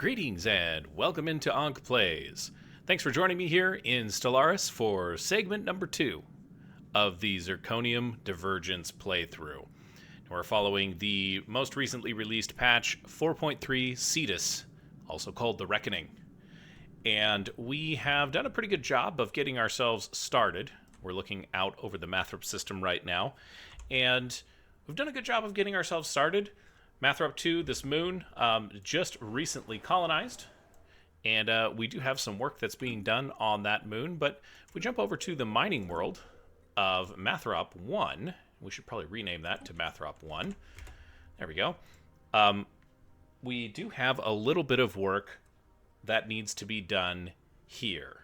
Greetings and welcome into Ankh Plays. Thanks for joining me here in Stellaris for segment number 2 of the Zirconium Convergence playthrough. We're following the most recently released patch 4.3 Cetus, also called The Reckoning. And we have done a pretty good job of getting ourselves started. We're looking out over the Mathrop system right now, and we've done a good job of getting ourselves started. Mathrop 2, this moon, just recently colonized, and we do have some work that's being done on that moon, but if we jump over to the mining world of Mathrop 1, we should probably rename that to Mathrop 1. There we go. We do have a little bit of work that needs to be done here.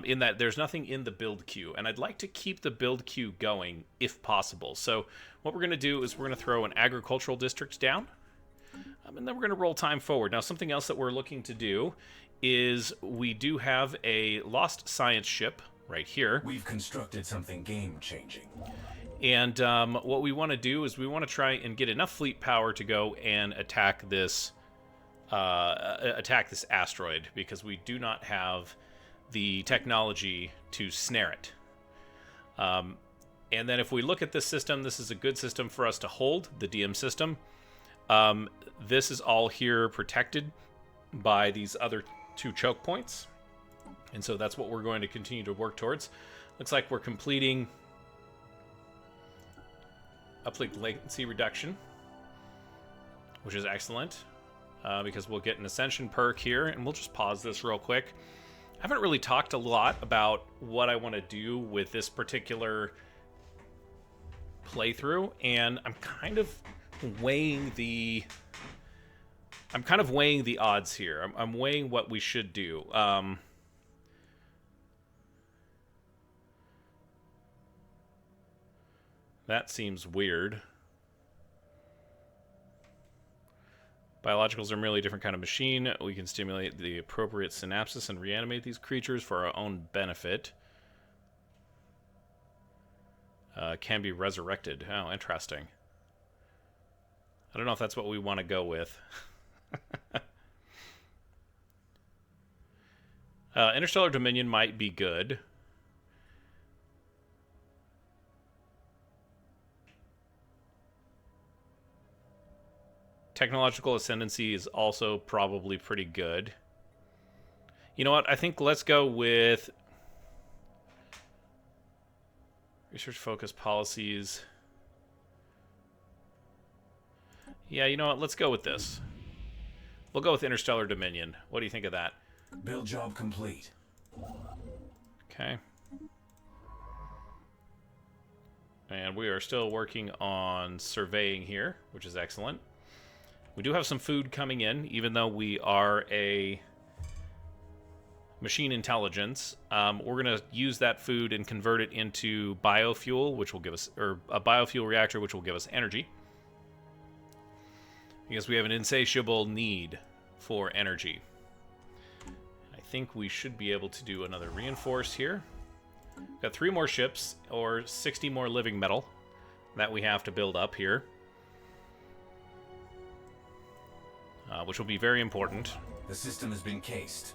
In that there's nothing in the build queue, and I'd like to keep the build queue going if possible. So what we're going to do is we're going to throw an agricultural district down, and then we're going to roll time forward. Now, something else that we're looking to do is we do have a lost science ship right here. We've constructed something game-changing. And what we want to do is we want to try and get enough fleet power to go and attack this asteroid, because we do not have the technology to snare it. And then if we look at this system, this is a good system for us to hold, the DM system. This is all here protected by these other 2 choke points. And so that's what we're going to continue to work towards. Looks like we're completing uplink latency reduction, which is excellent, because we'll get an ascension perk here, and we'll just pause this real quick. I haven't really talked a lot about what I want to do with this particular playthrough, and I'm kind of weighing the odds here. I'm weighing what we should do. That seems weird. Biologicals are merely a different kind of machine. We can stimulate the appropriate synapses and reanimate these creatures for our own benefit. Can be resurrected. Oh, interesting. I don't know if that's what we want to go with. Interstellar Dominion might be good. Technological ascendancy is also probably pretty good. You know what? I think let's go with research focused policies. Yeah, you know what? Let's go with this. We'll go with Interstellar Dominion. What do you think of that? Build job complete. Okay. And we are still working on surveying here, which is excellent. We do have some food coming in, even though we are a machine intelligence. We're going to use that food and convert it into biofuel, which will give us, or a biofuel reactor, which will give us energy. Because we have an insatiable need for energy. I think we should be able to do another reinforce here. Got 3 more ships, or 60 more living metal that we have to build up here. Which will be very important. The system has been cased.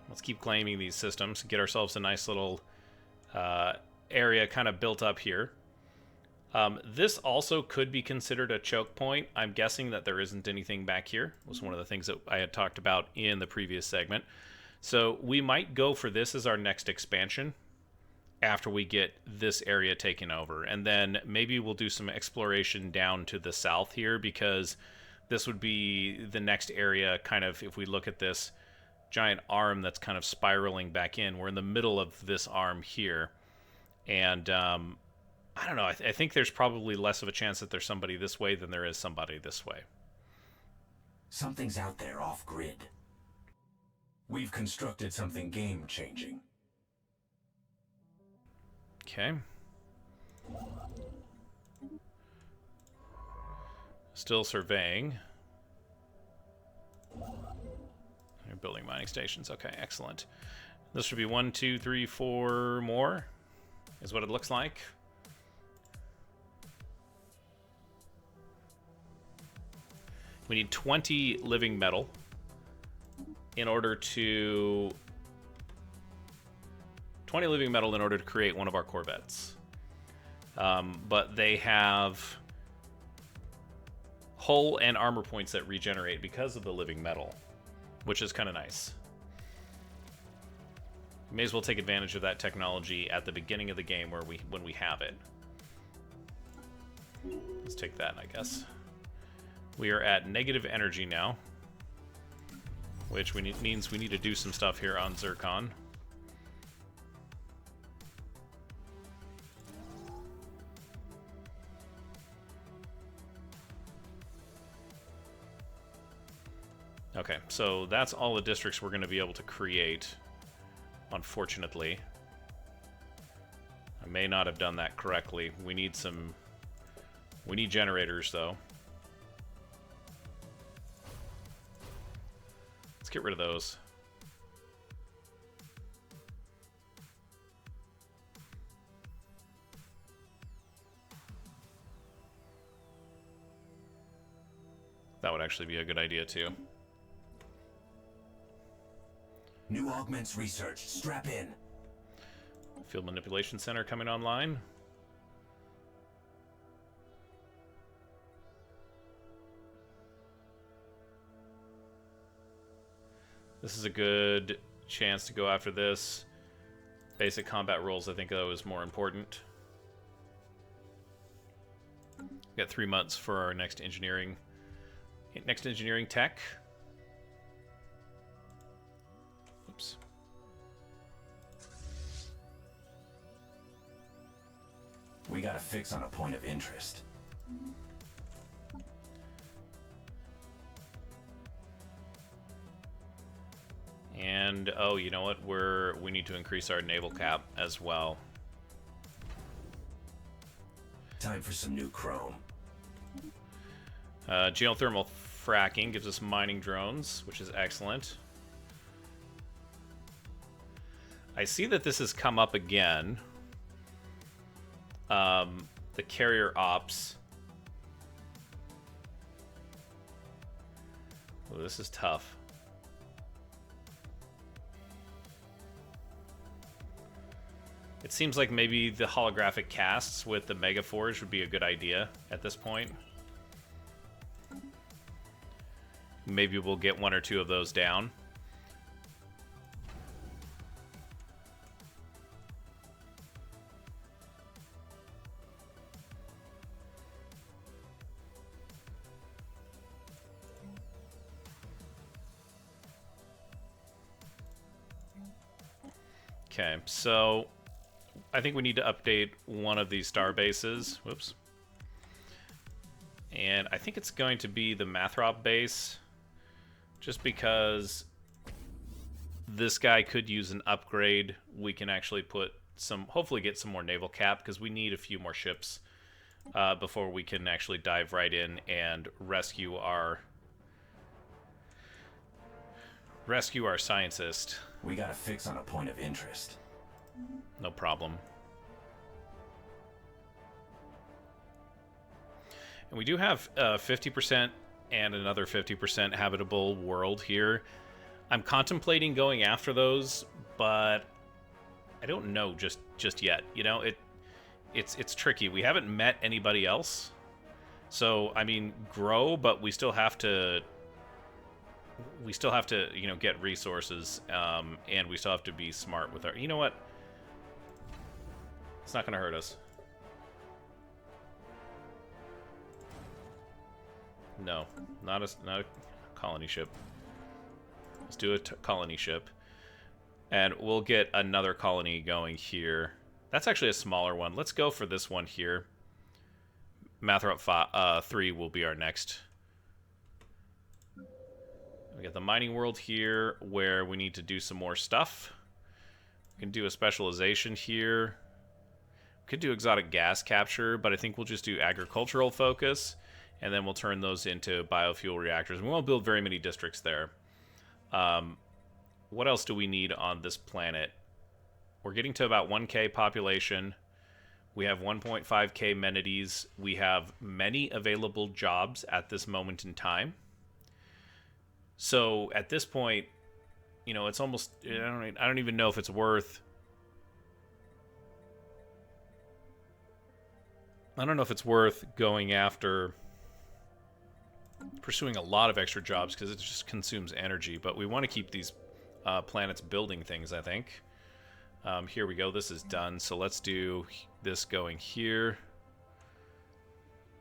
Let's keep claiming these systems, get ourselves a nice little area kind of built up here. This also could be considered a choke point. I'm guessing that there isn't anything back here. It was one of the things that I had talked about in the previous segment. So we might go for this as our next expansion after we get this area taken over. And then maybe we'll do some exploration down to the south here, because this would be the next area, kind of, if we look at this giant arm that's kind of spiraling back in. We're in the middle of this arm here. And I don't know, I think there's probably less of a chance that there's somebody this way than there is somebody this way. Something's out there off-grid. We've constructed something game-changing. Okay. Still surveying. You're building mining stations. Okay, excellent. This should be 1, 2, 3, 4 more, is what it looks like. We need 20 living metal in order to... 20 living metal in order to create one of our corvettes. But they have hull and armor points that regenerate because of the living metal, which is kind of nice. May as well take advantage of that technology at the beginning of the game when we have it. Let's take that, I guess. We are at negative energy now, which means we need to do some stuff here on Zircon. Okay, so that's all the districts we're going to be able to create, unfortunately. I may not have done that correctly. We need generators, though. Let's get rid of those. That would actually be a good idea, too. New augments researched. Strap in. Field Manipulation Center coming online. This is a good chance to go after this. Basic combat rules, I think, though, is more important. We got 3 months for our next engineering tech. Oops. We got a fix on a point of interest. And oh, you know what? We need to increase our naval cap as well. Time for some new chrome. Geothermal fracking gives us mining drones, which is excellent. I see that this has come up again. The carrier ops. Oh, this is tough. It seems like maybe the holographic casts with the Mega Forge would be a good idea at this point. Maybe we'll get 1 or 2 of those down. Okay, so I think we need to update one of these star bases. Whoops. And I think it's going to be the Mathrop base, just because this guy could use an upgrade. We can actually put hopefully get some more naval cap, because we need a few more ships before we can actually dive right in and rescue our scientist. We got a fix on a point of interest. No problem. And we do have 50% and another 50% habitable world here. I'm contemplating going after those, but I don't know just yet. You know, it's tricky. We haven't met anybody else. So, I mean, grow, but we still have to you know, get resources, and we still have to be smart with our... You know what? It's not going to hurt us. No, not a colony ship. Let's do a colony ship. And we'll get another colony going here. That's actually a smaller one. Let's go for this one here. Mathrop 3 will be our next. We got the mining world here, where we need to do some more stuff. We can do a specialization here. We could do exotic gas capture, but I think we'll just do agricultural focus, and then we'll turn those into biofuel reactors. We won't build very many districts there. What else do we need on this planet? We're getting to about 1K population. We have 1.5K amenities. We have many available jobs at this moment in time. So at this point, you know, it's almost, I don't even know if it's worth. I don't know if it's worth going after pursuing a lot of extra jobs because it just consumes energy. But we want to keep these planets building things, I think. Here we go. This is done. So let's do this going here.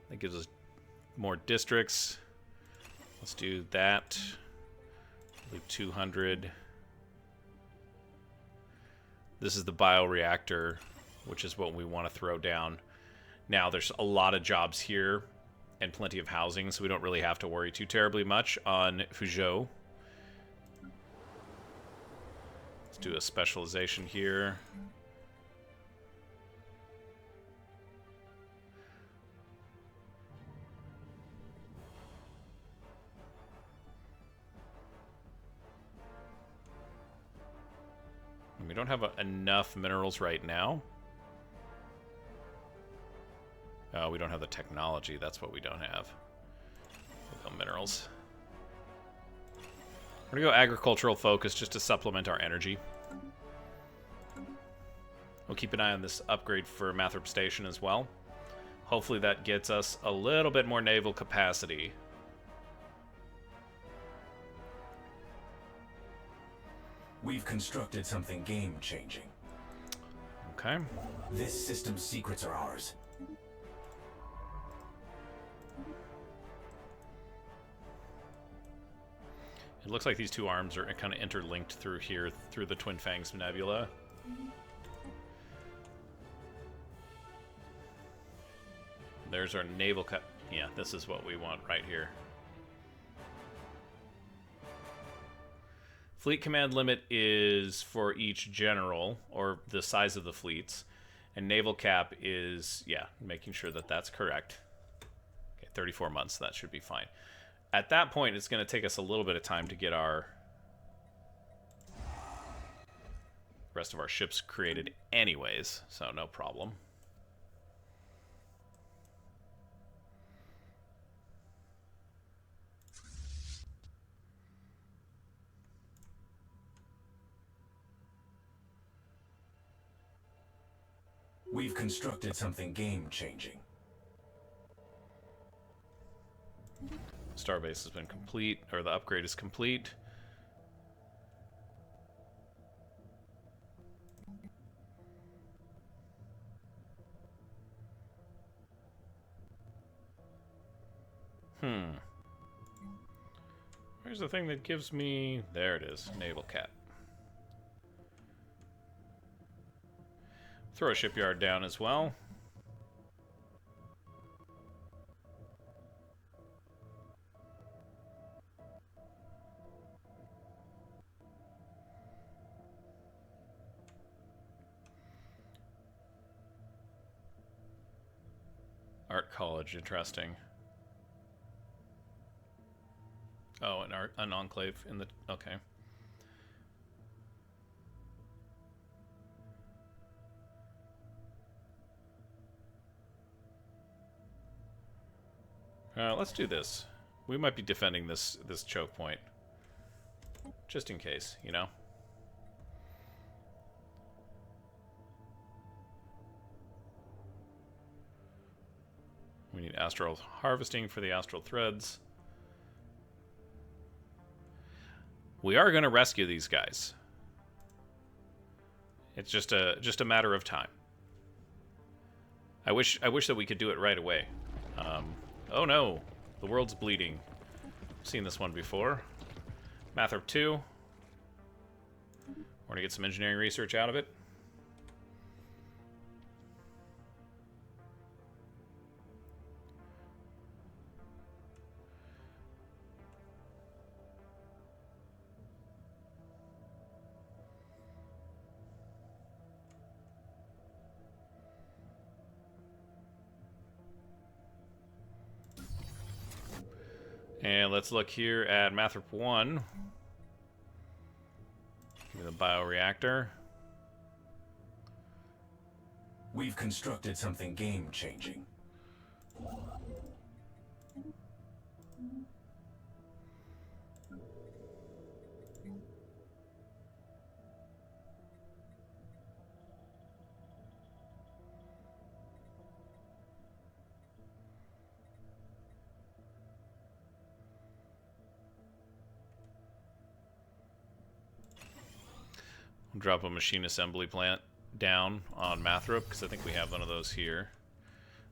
That gives us more districts. Let's do that. Do 200. This is the bioreactor, which is what we want to throw down. Now, there's a lot of jobs here and plenty of housing, so we don't really have to worry too terribly much on Fuzhou. Let's do a specialization here. We don't have enough minerals right now. We don't have the technology. That's what we don't have. We'll go minerals. We're going to go agricultural focus just to supplement our energy. We'll keep an eye on this upgrade for Mathrop Station as well. Hopefully that gets us a little bit more naval capacity. We've constructed something game-changing. Okay. This system's secrets are ours. It looks like these two arms are kind of interlinked through here, through the Twin Fangs Nebula. There's our naval cut. Yeah, this is what we want right here. Fleet command limit is for each general, or the size of the fleets. And naval cap is, yeah, making sure that that's correct. Okay, 34 months, that should be fine. At that point, it's going to take us a little bit of time to get our rest of our ships created anyways, so no problem. We've constructed something game-changing. Starbase has been complete, or the upgrade is complete. Where's the thing that gives me... There it is, naval cap. Throw a shipyard down as well. Art college, interesting. Oh, an enclave in the... Okay. Let's do this. We might be defending this choke point. Just in case, you know? We need astral harvesting for the astral threads. We are going to rescue these guys. It's just a matter of time. I wish that we could do it right away. Oh no, the world's bleeding. I've seen this one before. Mathrop 2. We're going to get some engineering research out of it. And let's look here at Mathrop 1. Give me the bioreactor. We've constructed something game-changing. Drop a machine assembly plant down on Mathrop, because I think we have one of those here.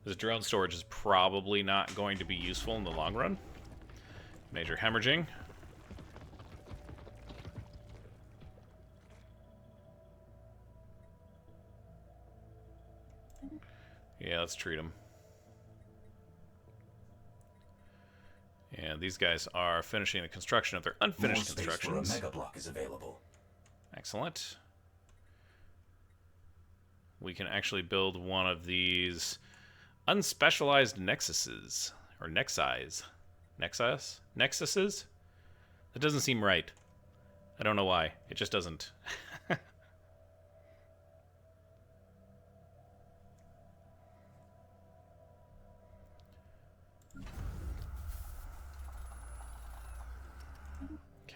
This drone storage is probably not going to be useful in the long run. Major hemorrhaging. Yeah, let's treat them. And these guys are finishing the construction of their unfinished constructions. More space for a mega block is available. Excellent. We can actually build one of these unspecialized nexuses. Or nexis. Nexus? Nexuses? That doesn't seem right. I don't know why. It just doesn't.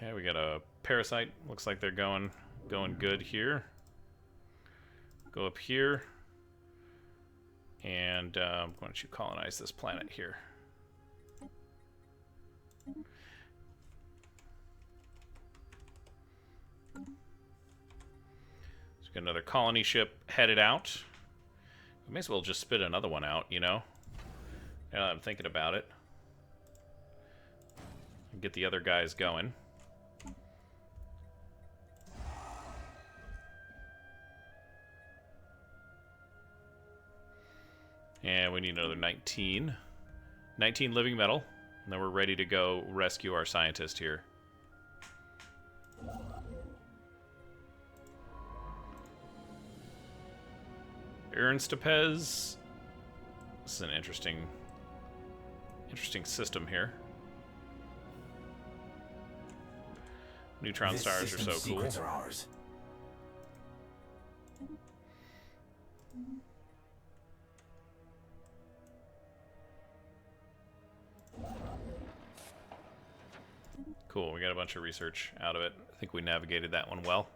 Okay, we got a parasite. Looks like they're going good here. Go up here. And why don't you colonize this planet here? So we got another colony ship headed out. We may as well just spit another one out, you know? Now that I'm thinking about it. Get the other guys going. And we need another 19. 19 living metal. And then we're ready to go rescue our scientist here. Ernstapez. This is an interesting system here. Neutron stars are so cool. Are ours. Cool, we got a bunch of research out of it. I think we navigated that one well.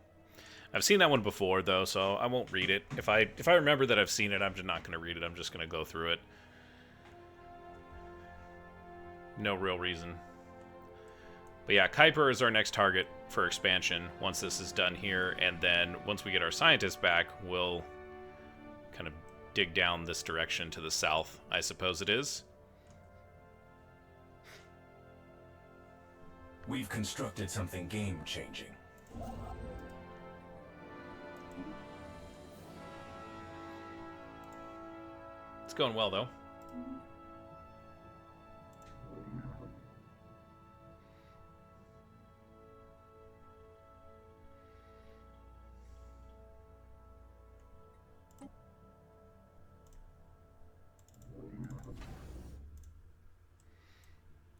I've seen that one before, though, so I won't read it. If I remember that I've seen it, I'm just not going to read it. I'm just going to go through it. No real reason. But yeah, Kuiper is our next target for expansion once this is done here. And then once we get our scientists back, we'll kind of dig down this direction to the south, I suppose it is. We've constructed something game-changing. It's going well, though.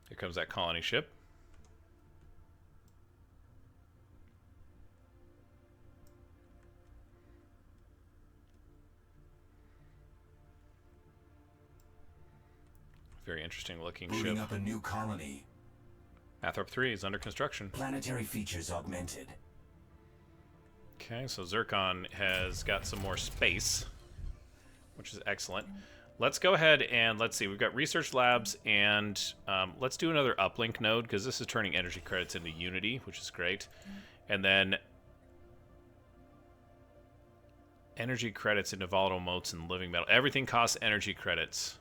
Here comes that colony ship. Very interesting looking Moving ship. up a new colony. Mathrop 3 is under construction. Planetary features augmented. Okay, so Zircon has got some more space, which is excellent. Let's go ahead and let's see. We've got research labs, and let's do another uplink node, because this is turning energy credits into Unity, which is great. And then energy credits into volatile motes and living metal. Everything costs energy credits.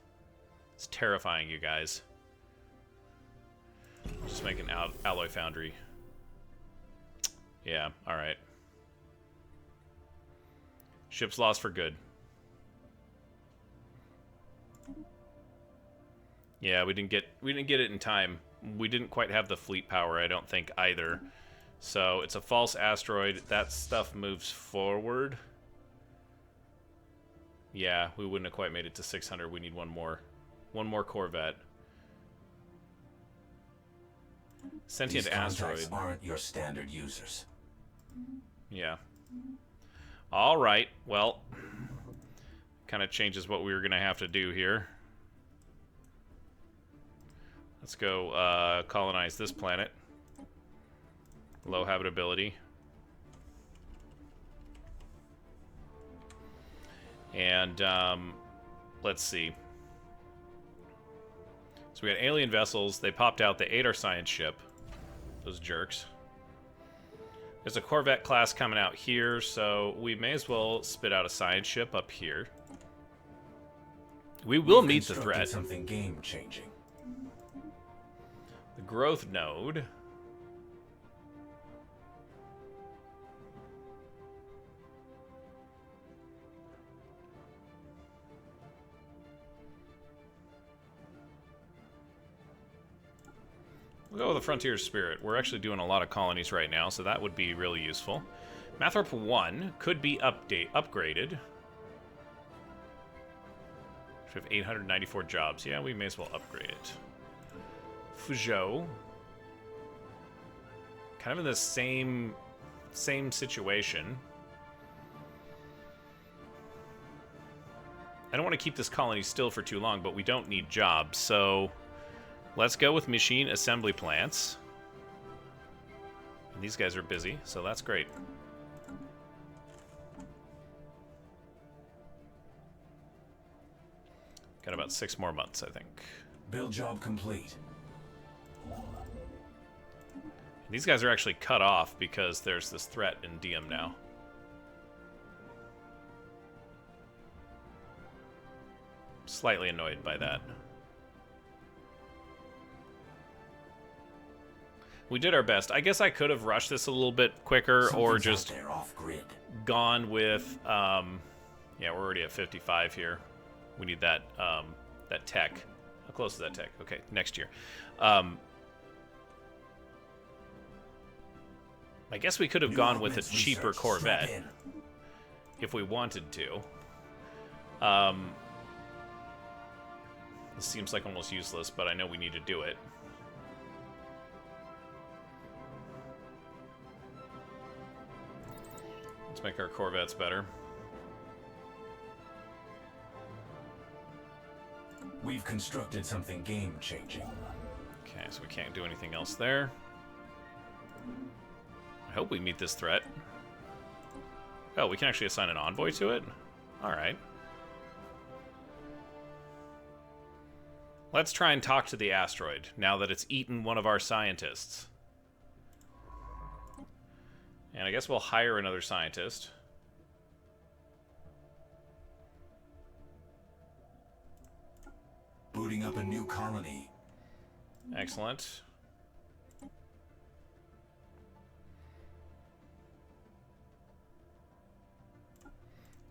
It's terrifying, you guys. Just make an alloy foundry. Yeah, alright. Ship's lost for good. Yeah, we didn't get it in time. We didn't quite have the fleet power, I don't think, either. So it's a false asteroid. That stuff moves forward. Yeah, we wouldn't have quite made it to 600. We need one more. One more Corvette. Sentient asteroid. Aren't your standard users. Yeah. All right. Well, kind of changes what we were going to have to do here. Let's go colonize this planet. Low habitability. And let's see. So we got alien vessels. They popped out. They ate our science ship. Those jerks. There's a Corvette class coming out here, so we may as well spit out a science ship up here. We will meet the threat. Something game-changing. The growth node. We'll go with the Frontier Spirit. We're actually doing a lot of colonies right now, so that would be really useful. Mathrop 1 could be upgraded. We have 894 jobs. Yeah, we may as well upgrade it. Fuzhou. Kind of in the same situation. I don't want to keep this colony still for too long, but we don't need jobs, so let's go with machine assembly plants. And these guys are busy, so that's great. Got about 6 more months, I think. Build job complete. These guys are actually cut off because there's this threat in DM now. Slightly annoyed by that. We did our best. I guess I could have rushed this a little bit quicker. Something's or just out there off grid. Gone with yeah, we're already at 55 here. We need that that tech. How close is that tech? Okay, next year. I guess we could have gone with a cheaper Corvette if we wanted to. This seems like almost useless, but I know we need to do it. Let's make our Corvettes better. We've constructed something game-changing. Okay, so we can't do anything else there. I hope we meet this threat. Oh, we can actually assign an envoy to it? Alright. Let's try and talk to the asteroid, now that it's eaten one of our scientists. And I guess we'll hire another scientist. Booting up a new colony. Excellent.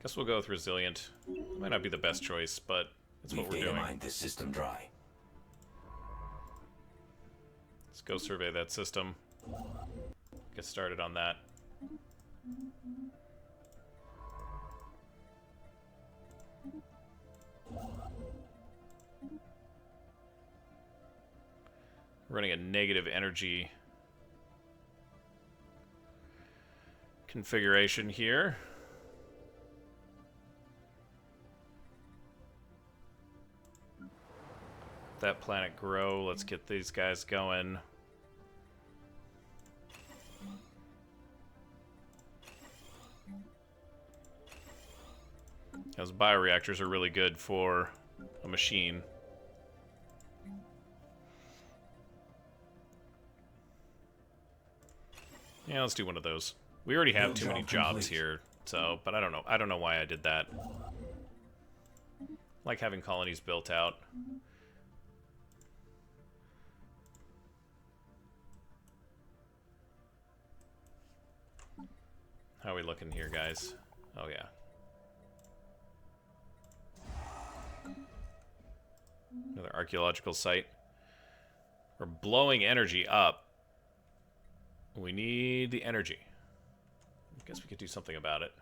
Guess we'll go with resilient. Might not be the best choice, but that's what we're doing. Mined this system dry. Let's go survey that system. Get started on that. Running a negative energy configuration here. That planet grow. Let's get these guys going. Those bioreactors are really good for a machine. Yeah, let's do one of those. We already have too many jobs here, so, but I don't know. I don't know why I did that. I like having colonies built out. How are we looking here, guys? Oh, yeah. Another archaeological site. We're blowing energy up. We need the energy. I guess we could do something about it.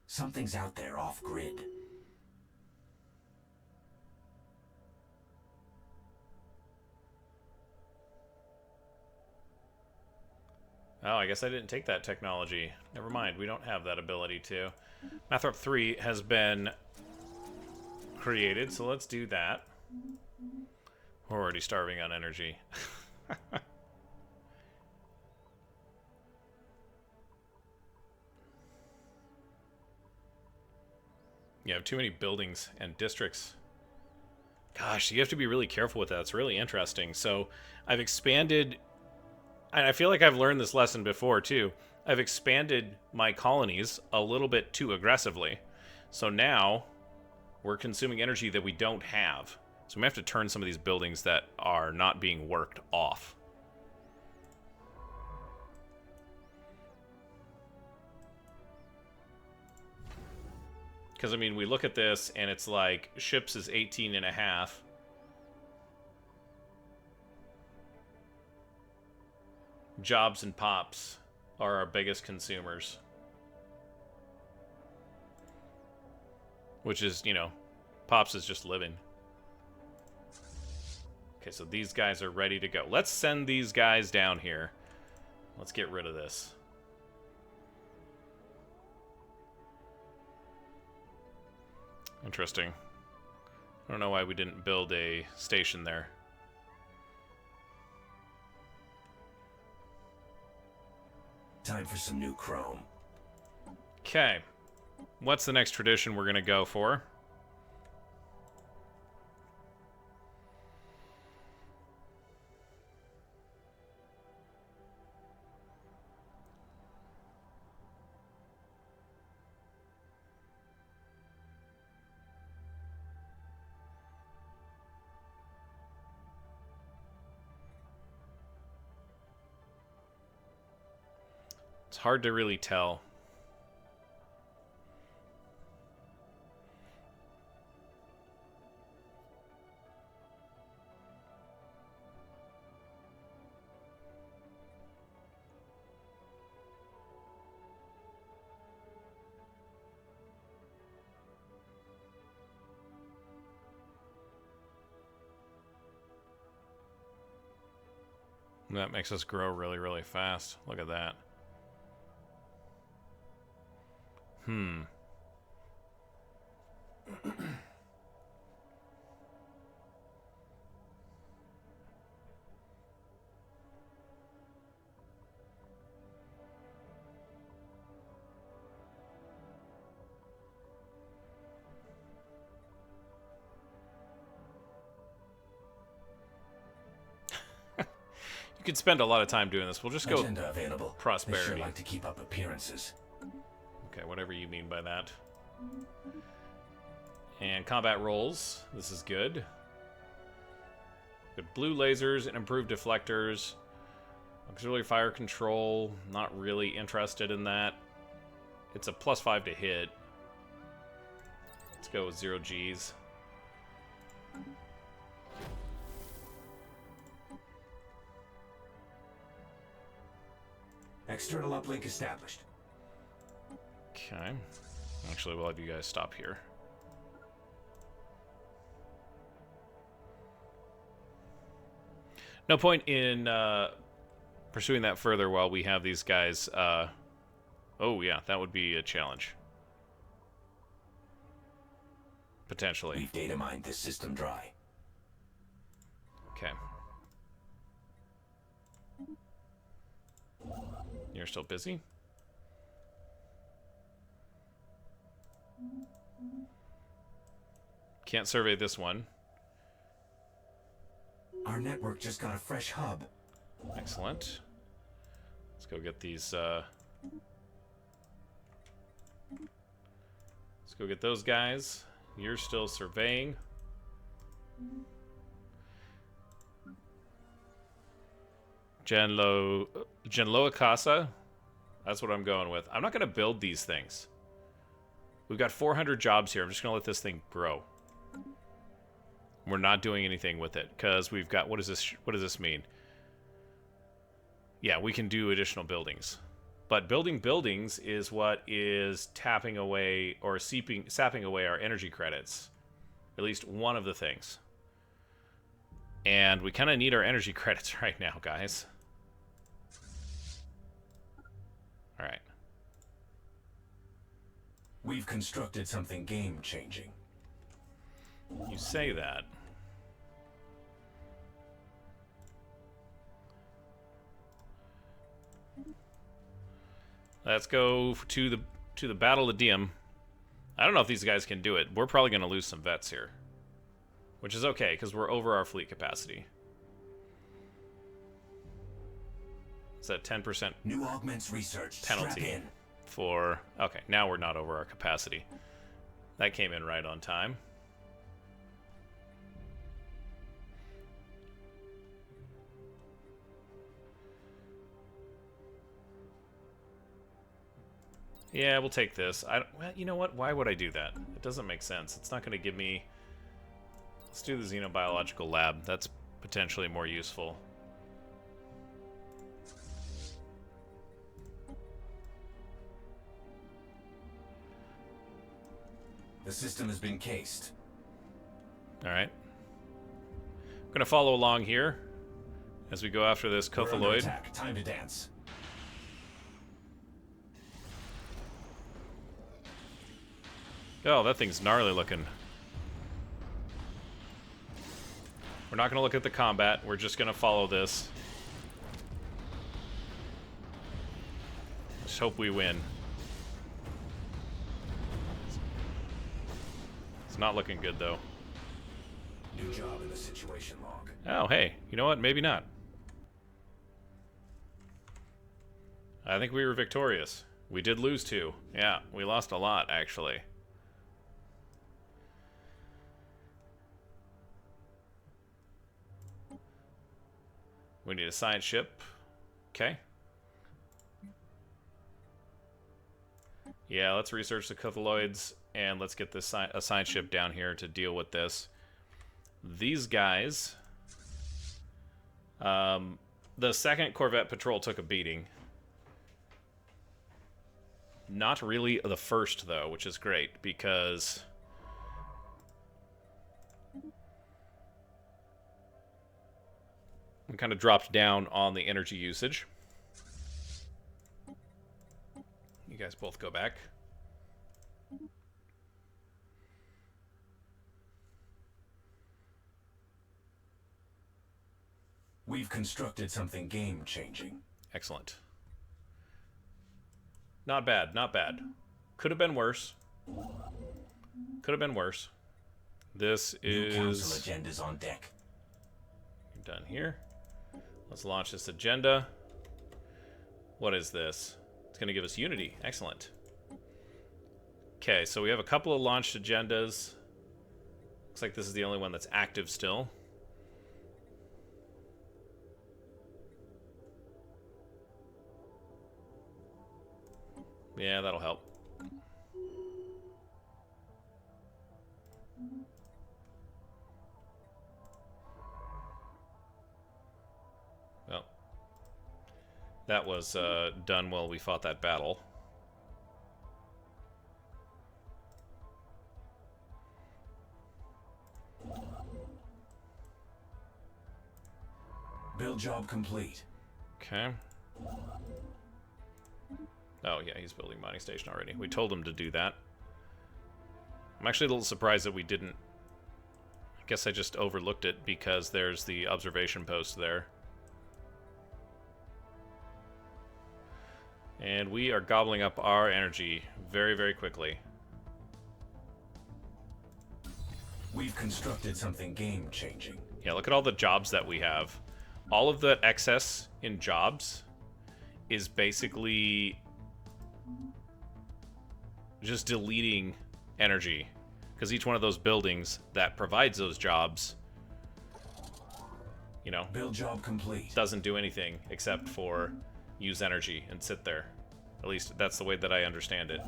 Something's out there off grid. Oh, I guess I didn't take that technology. Never mind, we don't have that ability to. Mathrop 3 has been created, so let's do that. We're already starving on energy. You have too many buildings and districts. Gosh, you have to be really careful with that. It's really interesting. So I've expanded, and I feel like I've learned this lesson before too. I've expanded my colonies a little bit too aggressively. So now we're consuming energy that we don't have. So we have to turn some of these buildings that are not being worked off. Because, I mean, we look at this, and it's like, ships is 18 and a half. Jobs and pops are our biggest consumers. Which is, you know, pops is just living. Okay, so these guys are ready to go. Let's send these guys down here. Let's get rid of this. Interesting. I don't know why we didn't build a station there. Time for some new chrome. Okay. What's the next tradition we're going to go for? It's hard to really tell. That makes us grow really, really fast. Look at that. You could spend a lot of time doing this. We'll just go Agenda available. prosperity. They sure like to keep up appearances. Okay, whatever you mean by that. And combat rolls. This is good. Good blue lasers and improved deflectors. Auxiliary fire control. Not really interested in that. It's a +5 to hit. Let's go with 0 Gs. External uplink established. Okay. Actually, we'll have you guys stop here. No point in pursuing that further while we have these guys. Oh, yeah, that would be a challenge. Potentially. We've data mined this system dry. Okay. You're still busy? Can't survey this one. Our network just got a fresh hub. Excellent. Let's go get these, let's go get those guys. You're still surveying. Genloa Casa. That's what I'm going with. I'm not going to build these things. We've got 400 jobs here. I'm just going to let this thing grow. We're not doing anything with it because we've got, what does this mean? Yeah, we can do additional buildings. But building buildings is what is tapping away or sapping away our energy credits. At least one of the things. And we kind of need our energy credits right now, guys. All right. We've constructed something game-changing. You say that. Let's go to the Battle of Diem. I don't know if these guys can do it. We're probably going to lose some vets here. which is okay because we're over our fleet capacity. It's a 10% New augments research. penalty Strap in. for... Okay, now we're not over our capacity. That came in right on time. Yeah, we'll take this. Well, you know what? Why would I do that? It doesn't make sense. It's not going to give me... Let's do the xenobiological lab. That's potentially more useful. The system has been cased. Alright. I'm going to follow along here as we go after this We're under Cothaloid. attack. Time to dance. Oh, that thing's gnarly looking. We're not going to look at the combat. We're just going to follow this. Just hope we win. It's not looking good, though. New job in the situation log. Oh, hey. You know what? Maybe not. I think we were victorious. We did lose 2. Yeah, we lost a lot, actually. We need a science ship. Okay. Yeah, let's research the Cothaloids, and let's get this a science ship down here to deal with this. These guys... the second Corvette Patrol took a beating. Not really the first, though, which is great, because... we kind of dropped down on the energy usage. You guys both go back. We've constructed something game-changing. Excellent. Not bad, not bad. Could have been worse. Could have been worse. This New council is agendas on deck. done here. Let's launch this agenda. What is this? It's going to give us Unity. Excellent. Okay, so we have a couple of launched agendas. Looks like this is the only one that's active still. Yeah, that'll help. Well, that was done while we fought that battle. Build job complete. Okay. Oh, yeah, he's building mining station already. We told him to do that. I'm actually a little surprised that we didn't. I guess I just overlooked it because there's the observation post there. And we are gobbling up our energy very, very quickly. We've constructed something game-changing. Yeah, look at all the jobs that we have. All of the excess in jobs is basically just deleting energy, because each one of those buildings that provides those jobs, you know, Build job complete. doesn't do anything except for use energy and sit there. At least that's the way that I understand it.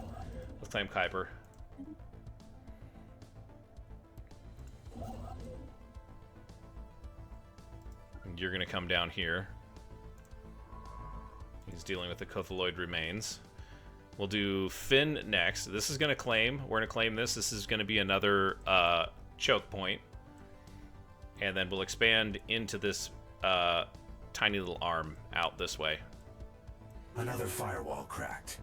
Let's claim Kuiper. You're gonna come down here. He's dealing with the Cothaloid remains. We'll do Finn next. This is gonna claim. We're gonna claim this. This is gonna be another choke point. And then we'll expand into this tiny little arm out this way. Another firewall cracked.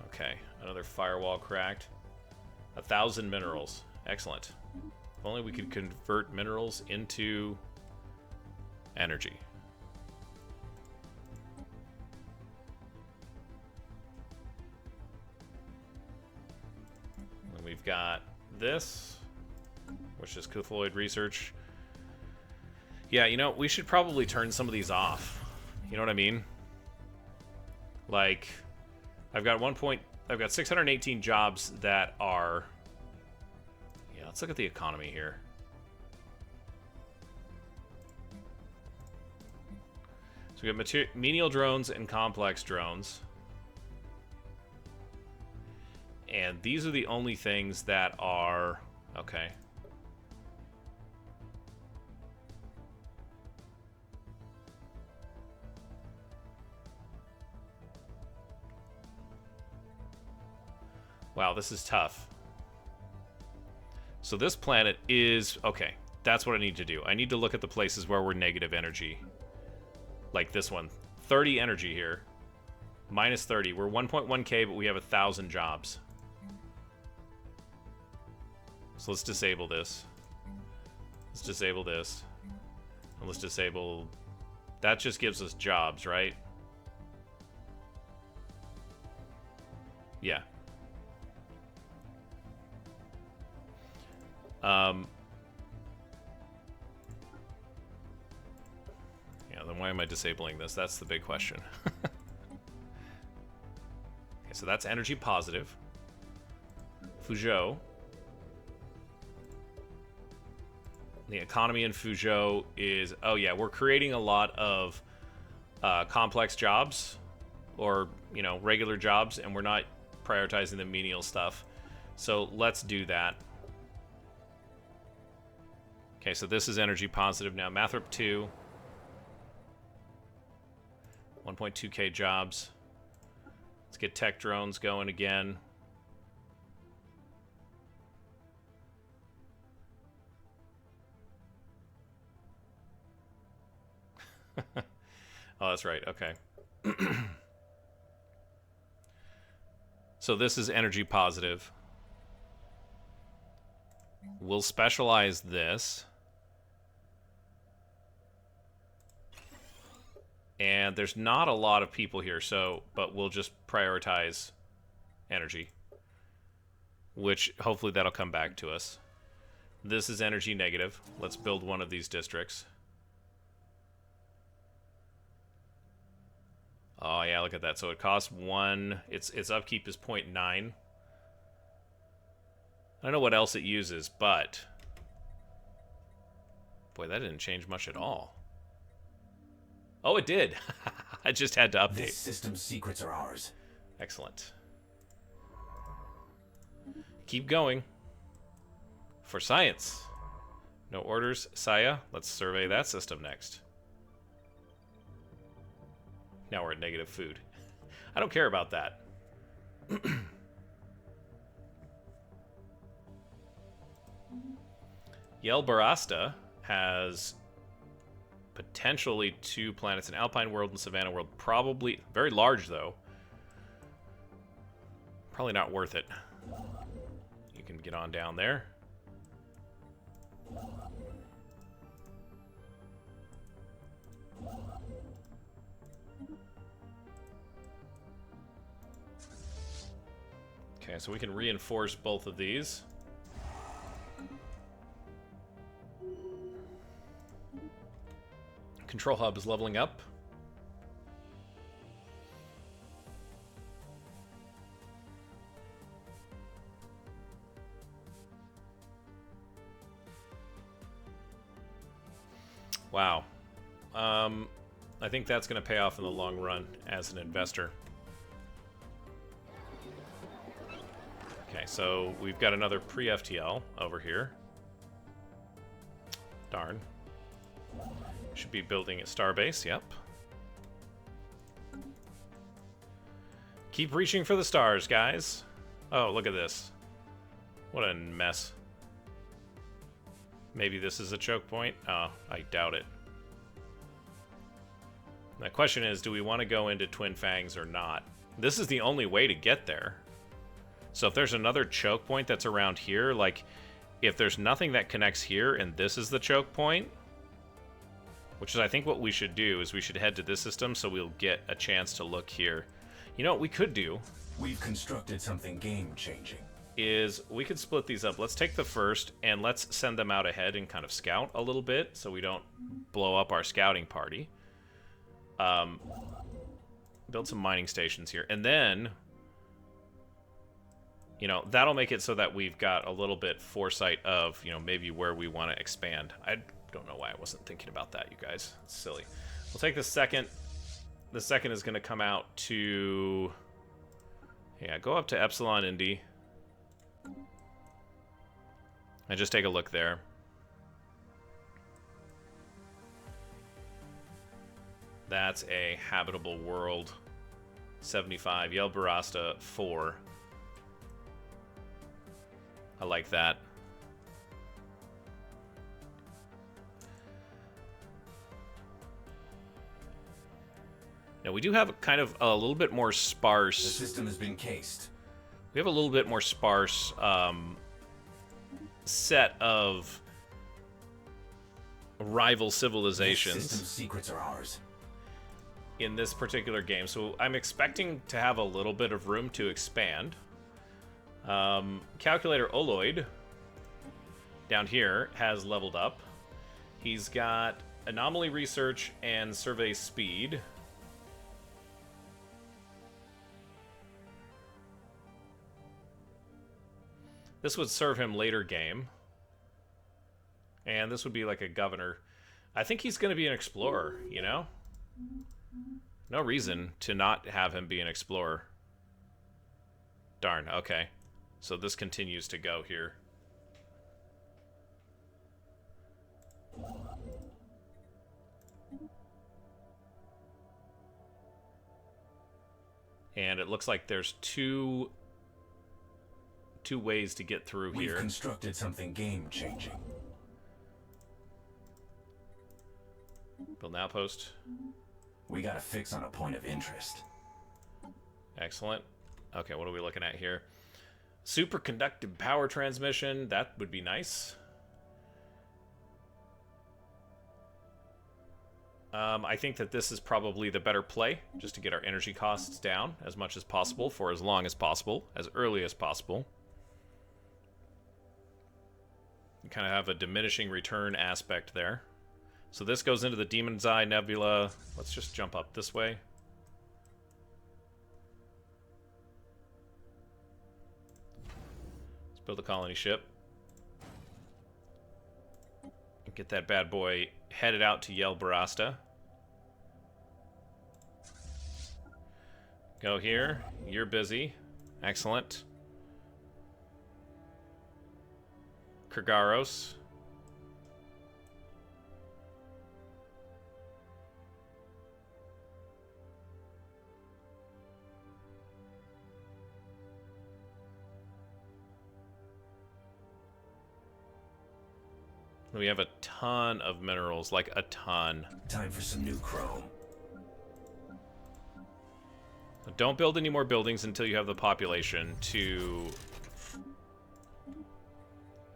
Okay, another firewall cracked. 1,000 minerals. Excellent. If only we could convert minerals into energy. And we've got this, which is Cthulhuid research. Yeah, you know, we should probably turn some of these off. You know what I mean? Like, I've got 618 jobs that are... Yeah, let's look at the economy here. So we got menial drones and complex drones. And these are the only things that are... Okay. Wow, this is tough. So this planet is... Okay, that's what I need to do. I need to look at the places where we're negative energy. Like this one. 30 energy here. Minus 30. We're 1.1k, but we have 1,000 jobs. So let's disable this. Let's disable this. And let's disable... That just gives us jobs, right? Yeah. Yeah, then why am I disabling this? That's the big question. Okay, so that's energy positive. Fuzhou. The economy in Fuzhou is... Oh, yeah, we're creating a lot of complex jobs. Or, you know, regular jobs. And we're not prioritizing the menial stuff. So let's do that. Okay, so this is energy positive now. Mathrop 2. 1.2k jobs. Let's get tech drones going again. Oh, that's right. Okay. So this is energy positive. We'll specialize this. And there's not a lot of people here, so but we'll just prioritize energy. Which hopefully that'll come back to us. This is energy negative. Let's build one of these districts. Oh yeah, look at that. So it costs 1. Its upkeep is 0.9. I don't know what else it uses, but boy, that didn't change much at all. Oh, it did. I just had to update. This system's secrets are ours. Excellent. Keep going. For science. No orders, Saya. Let's survey that system next. Now we're at negative food. I don't care about that. Yel Barasta has potentially 2 planets, an Alpine world and Savannah world. Probably very large, though. Probably not worth it. You can get on down there. Okay, so we can reinforce both of these. Control hub is leveling up. Wow. I think that's going to pay off in the long run as an investor. Okay, so we've got another pre-FTL over here. Darn. Should be building a starbase, yep. Keep reaching for the stars, guys. Oh, look at this. What a mess. Maybe this is a choke point? Oh, I doubt it. The question is, do we want to go into Twin Fangs or not? This is the only way to get there. So if there's another choke point that's around here, like, if there's nothing that connects here and this is the choke point, which is I think what we should do, is we should head to this system so we'll get a chance to look here. You know what we could do? We've constructed something game-changing. is we could split these up. Let's take the first, and let's send them out ahead and kind of scout a little bit so we don't blow up our scouting party. Build some mining stations here. And then, you know, that'll make it so that we've got a little bit foresight of, you know, maybe where we want to expand. I don't know why I wasn't thinking about that, you guys. It's silly. We'll take the second. The second is going to come out to... Yeah, go up to Epsilon Indy. And just take a look there. That's a habitable world. 75. Yelbarasta 4. I like that. Now we do have kind of a little bit more sparse... The system has been cased. We have a little bit more sparse set of rival civilizations. The system's secrets are ours. In this particular game, so I'm expecting to have a little bit of room to expand. Calculator Oloid down here has leveled up. He's got anomaly research and survey speed. This would serve him later game. And this would be like a governor. I think he's going to be an explorer, you know? No reason to not have him be an explorer. Darn, okay. So this continues to go here. And it looks like there's two ways to get through here. We've constructed something game-changing. Build an outpost. We got a fix on a point of interest. Excellent. Okay, what are we looking at here? Superconductive power transmission. That would be nice. I think that this is probably the better play, just to get our energy costs down as much as possible for as long as possible, as early as possible. You kind of have a diminishing return aspect there. So this goes into the Demon's Eye Nebula. Let's just jump up this way. Let's build a colony ship. Get that bad boy headed out to Yelbarasta. Go here. You're busy. Excellent. Kurgaros. We have a ton of minerals, like a ton. Time for some new chrome. Don't build any more buildings until you have the population to...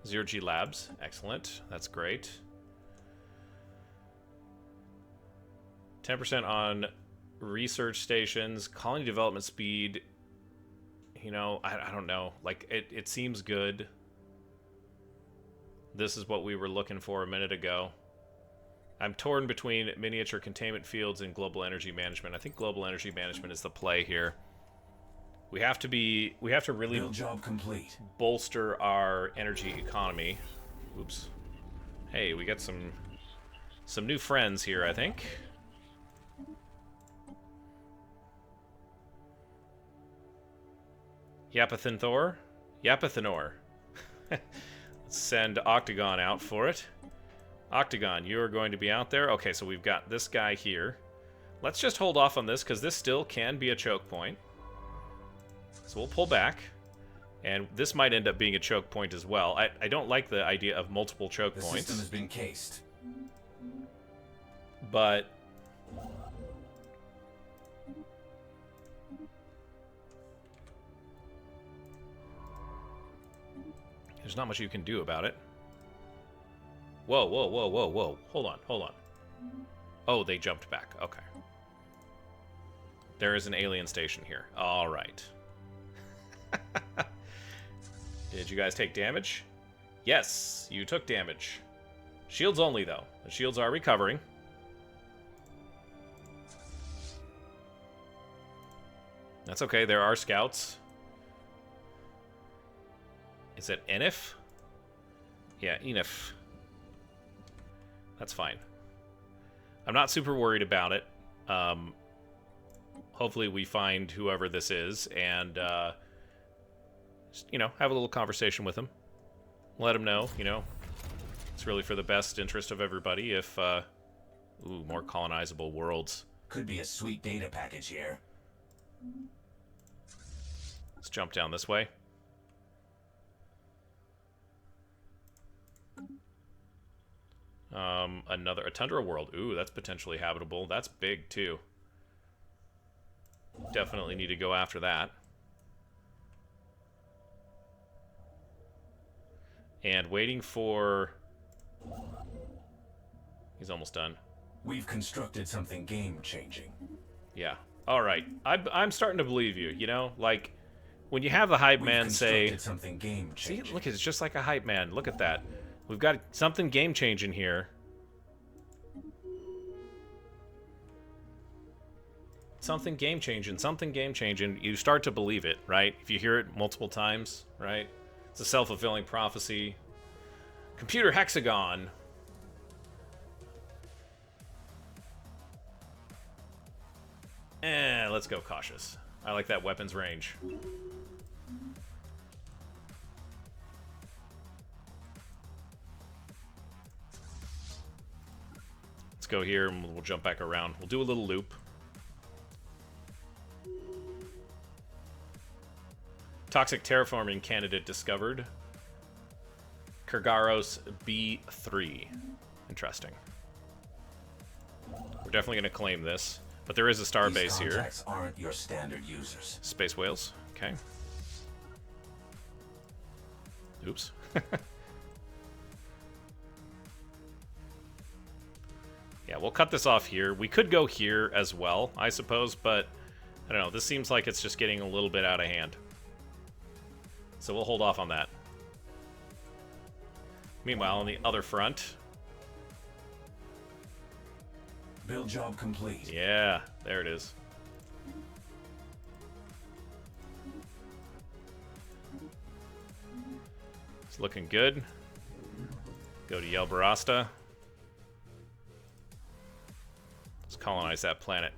Zero G Labs. Excellent. That's great. 10% on research stations. Colony development speed. You know, I don't know. Like, it seems good. This is what we were looking for a minute ago. I'm torn between miniature containment fields and global energy management. I think global energy management is the play here. We have to really Build job complete. Bolster our energy economy. Oops. Hey, we got some new friends here, I think. Yapathinthor? Yapathinor. Send Octagon out for it. Octagon, you're going to be out there. Okay, so we've got this guy here. Let's just hold off on this, because this still can be a choke point. So we'll pull back. And this might end up being a choke point as well. I don't like the idea of multiple choke points. The system has been cased. But... there's not much you can do about it. Whoa, whoa, whoa, whoa, whoa. Hold on, hold on. Oh, they jumped back. Okay. There is an alien station here. All right. Did you guys take damage? Yes, you took damage. Shields only, though. The shields are recovering. That's okay, there are scouts. Is it Enif? Yeah, Enif. That's fine. I'm not super worried about it. Hopefully we find whoever this is and, just, you know, have a little conversation with him. Let him know, you know, it's really for the best interest of everybody if, ooh, more colonizable worlds. Could be a sweet data package here. Let's jump down this way. A tundra world. Ooh, that's potentially habitable. That's big, too. Definitely need to go after that. And waiting for... He's almost done. We've constructed something game-changing. Yeah. All right. I'm starting to believe you, you know? Like, when you have the hype man say... Something game-changing. See, look, it's just like a hype man. Look at that. We've got something game-changing here. Something game-changing. You start to believe it, right? If you hear it multiple times, right? It's a self-fulfilling prophecy. Computer hexagon. Let's go cautious. I like that weapons range. Let's go here and we'll jump back around. We'll do a little loop. Toxic terraforming candidate discovered. Kurgaros B3. Interesting. We're definitely going to claim this. But there is a star base here. These contacts aren't your standard users. Space whales. Okay. Oops. Yeah, we'll cut this off here. We could go here as well, I suppose, but I don't know. This seems like it's just getting a little bit out of hand. So we'll hold off on that. Meanwhile, on the other front... Build job complete. Yeah, there it is. It's looking good. Go to Yelbarasta. Let's colonize that planet.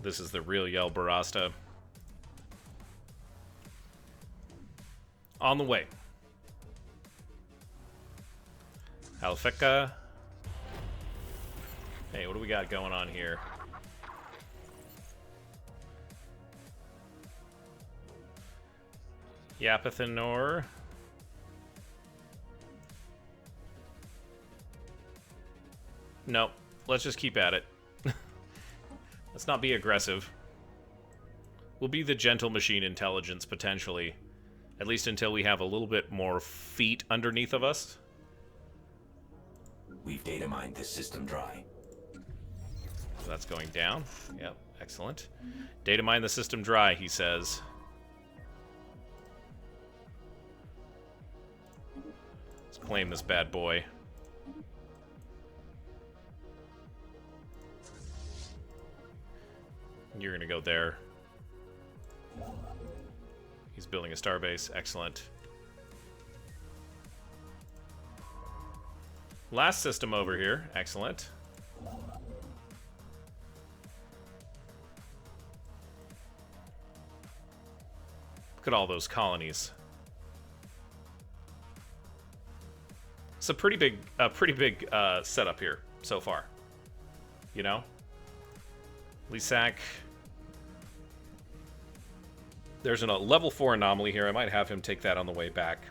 This is the real Yelbarasta. On the way. Alfeka. Hey, what do we got going on here? Yapathanor. Nope. Let's just keep at it. Let's not be aggressive. We'll be the gentle machine intelligence, potentially. At least until we have a little bit more feet underneath of us. We've data mined this system dry. So that's going down. Yep, excellent. Data mine the system dry, he says. Let's claim this bad boy. You're gonna go there. He's building a starbase. Excellent. Last system over here. Excellent. Look at all those colonies. It's a pretty big setup here so far. You know? Lisak. There's a level 4 anomaly here. I might have him take that on the way back.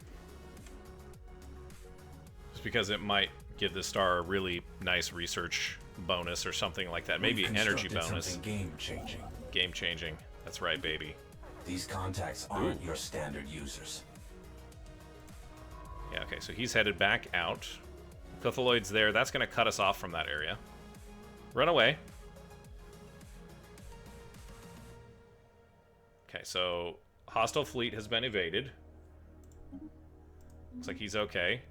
Just because it might give the star a really nice research bonus or something like that. Maybe an energy bonus. Game-changing. Game-changing. That's right, baby. These contacts aren't your standard users. Yeah, okay, so he's headed back out. Cthulhuid's there. That's going to cut us off from that area. Run away. Okay, so hostile fleet has been evaded. Looks like he's okay.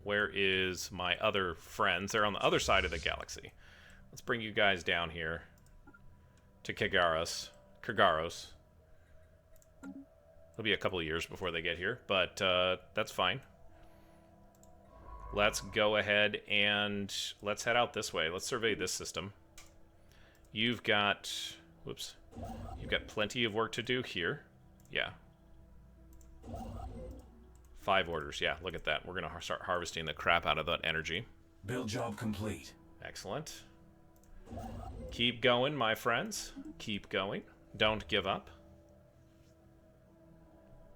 Where is my other friends? They're on the other side of the galaxy. Let's bring you guys down here to Kagaros. It'll be a couple of years before they get here, but that's fine. Let's go ahead and let's head out this way. Let's survey this system. You've got... Whoops. You've got plenty of work to do here. Yeah. 5 orders. Yeah, look at that. We're going to start harvesting the crap out of that energy. Build job complete. Excellent. Keep going, my friends. Keep going. Don't give up.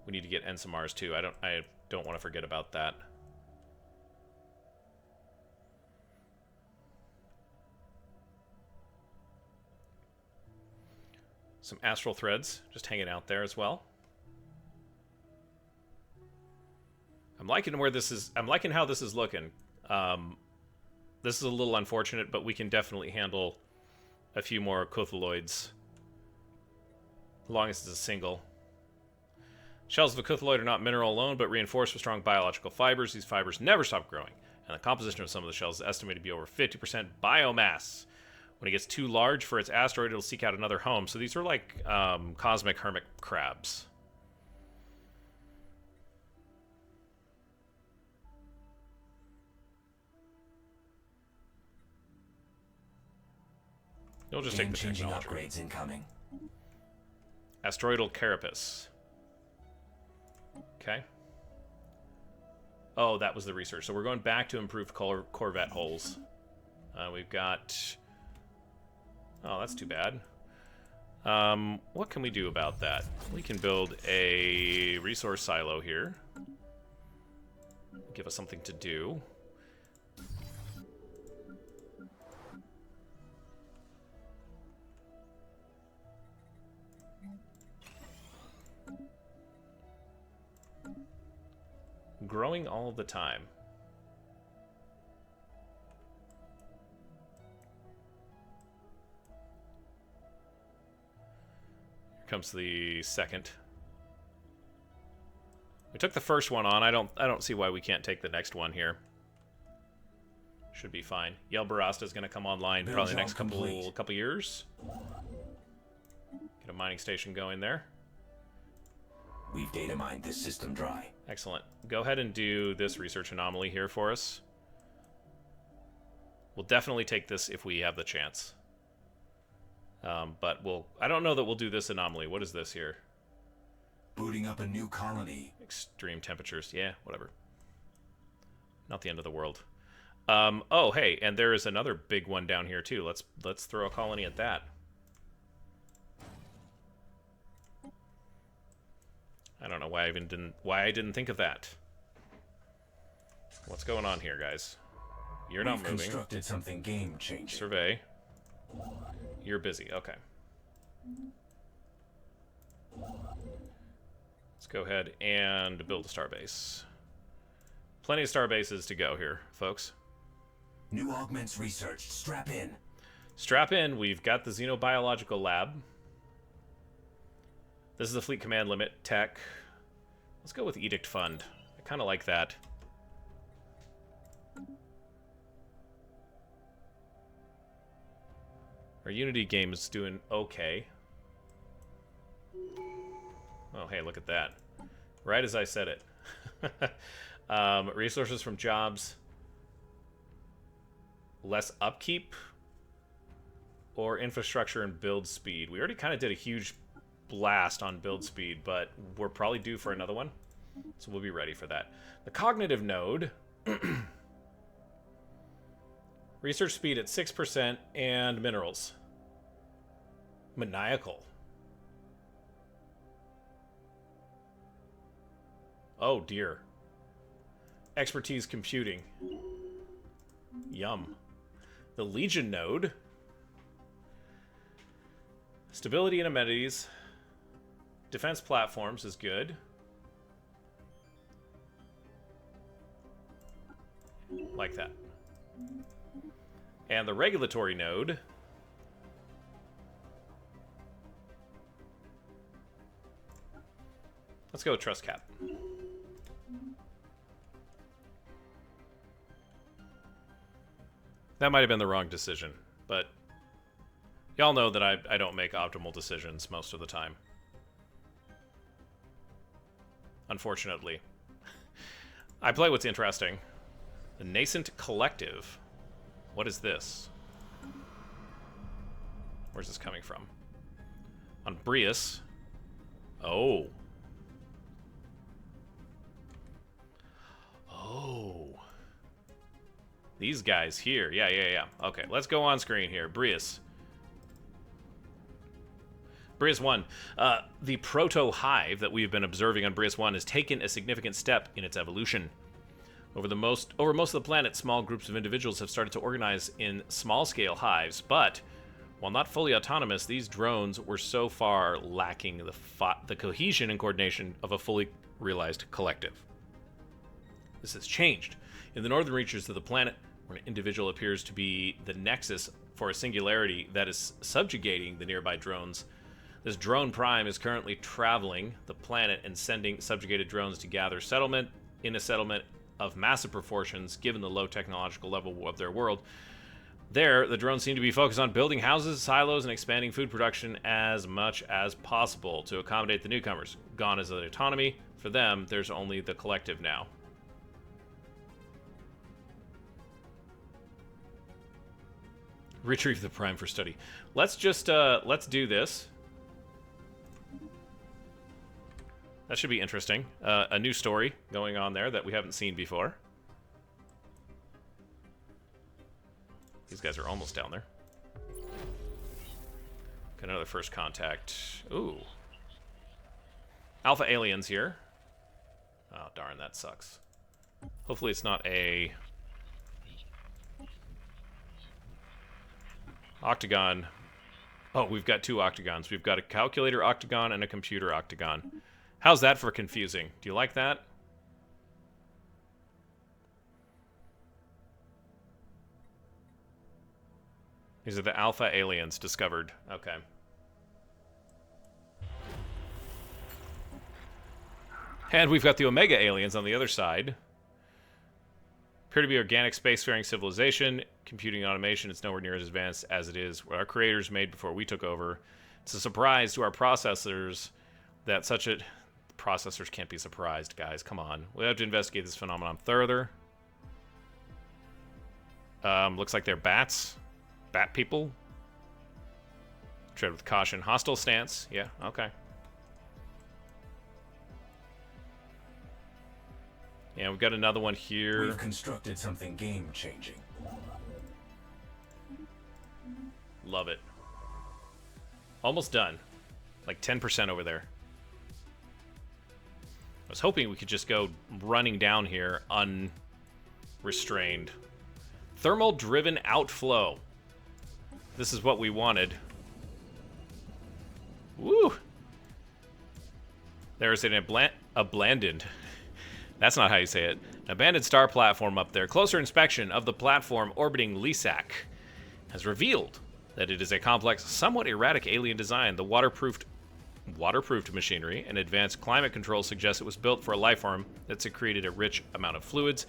We need to get Ensimars too. I don't want to forget about that. Some astral threads just hanging out there as well. I'm liking where this is. I'm liking how this is looking. This is a little unfortunate, but we can definitely handle a few more Cthulhuids. As long as it's a single. Shells of a Cthulhuid are not mineral alone, but reinforced with strong biological fibers. These fibers never stop growing, and the composition of some of the shells is estimated to be over 50% biomass. When it gets too large for its asteroid, it'll seek out another home. So these are like cosmic hermit crabs. You'll just take the technology. Upgrades incoming. Asteroidal carapace. Okay. Oh, that was the research. So we're going back to improved Corvette hulls. We've got... Oh, that's too bad. What can we do about that? We can build a resource silo here. Give us something to do. Growing all the time. Here comes the second. We took the first one on. I don't see why we can't take the next one here. Should be fine. Yelbarasta is going to come online probably the next couple years. Get a mining station going there. We've data mined this system dry. Excellent. Go ahead and do this research anomaly here for us. We'll definitely take this if we have the chance. But I don't know that we'll do this anomaly. What is this here? Booting up a new colony. Extreme temperatures. Yeah, whatever. Not the end of the world. Oh, hey, and there is another big one down here too. Let's throw a colony at that. I don't know why I didn't think of that. What's going on here, guys? You're not moving. We've constructed something game-changing. Survey. You're busy. Okay. Let's go ahead and build a starbase. Plenty of starbases to go here, folks. New augments researched. Strap in. Strap in. We've got the Xenobiological Lab. This is the Fleet Command Limit Tech. Let's go with Edict Fund. I kind of like that. Our Unity game is doing okay. Oh, hey, look at that. Right as I said it. Resources from jobs. Less upkeep. Or infrastructure and build speed. We already kind of did a huge blast on build speed, but we're probably due for another one. So we'll be ready for that. The cognitive node. Research speed at 6% and minerals. Maniacal. Oh dear. Expertise computing. Yum. The Legion node. Stability and amenities. Defense platforms is good. Like that. And the regulatory node. Let's go with trust cap. That might have been the wrong decision, but y'all know that I don't make optimal decisions most of the time. Unfortunately. I play what's interesting. The Nascent Collective. What is this? Where's this coming from? On Brius. Oh. Oh. These guys here. Yeah. Okay, let's go on screen here. Brius. Brius 1. The proto-hive that we've been observing on Brius 1 has taken a significant step in its evolution. Over most of the planet, small groups of individuals have started to organize in small-scale hives, but while not fully autonomous, these drones were so far lacking the cohesion and coordination of a fully realized collective. This has changed. In the northern reaches of the planet, where an individual appears to be the nexus for a singularity that is subjugating the nearby drones, this drone prime is currently traveling the planet and sending subjugated drones to gather settlement in a settlement of massive proportions given the low technological level of their world. There, the drones seem to be focused on building houses, silos, and expanding food production as much as possible to accommodate the newcomers. Gone is the autonomy. For them, there's only the collective now. Retrieve the prime for study. Let's just, let's do this. That should be interesting. A new story going on there that we haven't seen before. These guys are almost down there. Got another first contact. Ooh. Alpha aliens here. Oh, darn, that sucks. Hopefully it's not a octagon. Oh, we've got two octagons. We've got a calculator octagon and a computer octagon. How's that for confusing? Do you like that? These are the alpha aliens discovered. Okay. And we've got the Omega aliens on the other side. Appear to be organic spacefaring civilization. Computing automation is nowhere near as advanced as it is what our creators made before we took over. It's a surprise to our processors that such a... Processors can't be surprised, guys. Come on. We have to investigate this phenomenon further. Looks like they're bats. Bat people. Tread with caution. Hostile stance. Yeah, okay. Yeah, we've got another one here. We've constructed something game-changing. Love it. Almost done. Like 10% over there. I was hoping we could just go running down here unrestrained. Thermal-driven outflow. This is what we wanted. Woo! There's an abandoned. That's not how you say it. An abandoned star platform up there. Closer inspection of the platform orbiting Lisak has revealed that it is a complex, somewhat erratic alien design. The waterproofed machinery and advanced climate control suggests it was built for a life form that secreted a rich amount of fluids,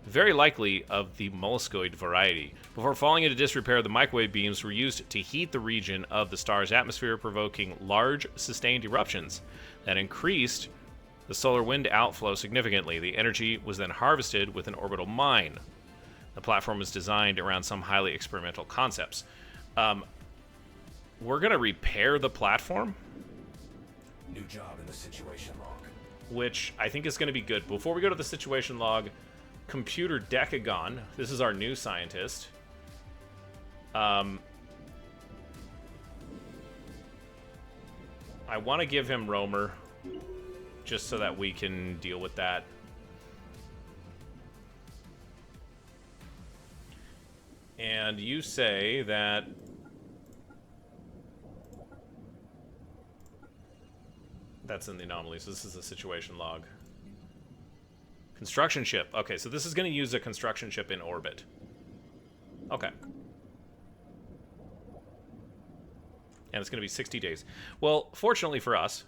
very likely of the molluscoid variety. Before falling into disrepair, the microwave beams were used to heat the region of the star's atmosphere, provoking large, sustained eruptions that increased the solar wind outflow significantly. The energy was then harvested with an orbital mine. The platform was designed around some highly experimental concepts. We're going to repair the platform. New job in the situation log. Which I think is going to be good. Before we go to the situation log, Computer Decagon. This is our new scientist. I want to give him Roamer, just so that we can deal with that. And you say that... That's in the anomaly, so this is a situation log. Construction ship. Okay, so this is going to use a construction ship in orbit. Okay. And it's going to be 60 days. Well, fortunately for us,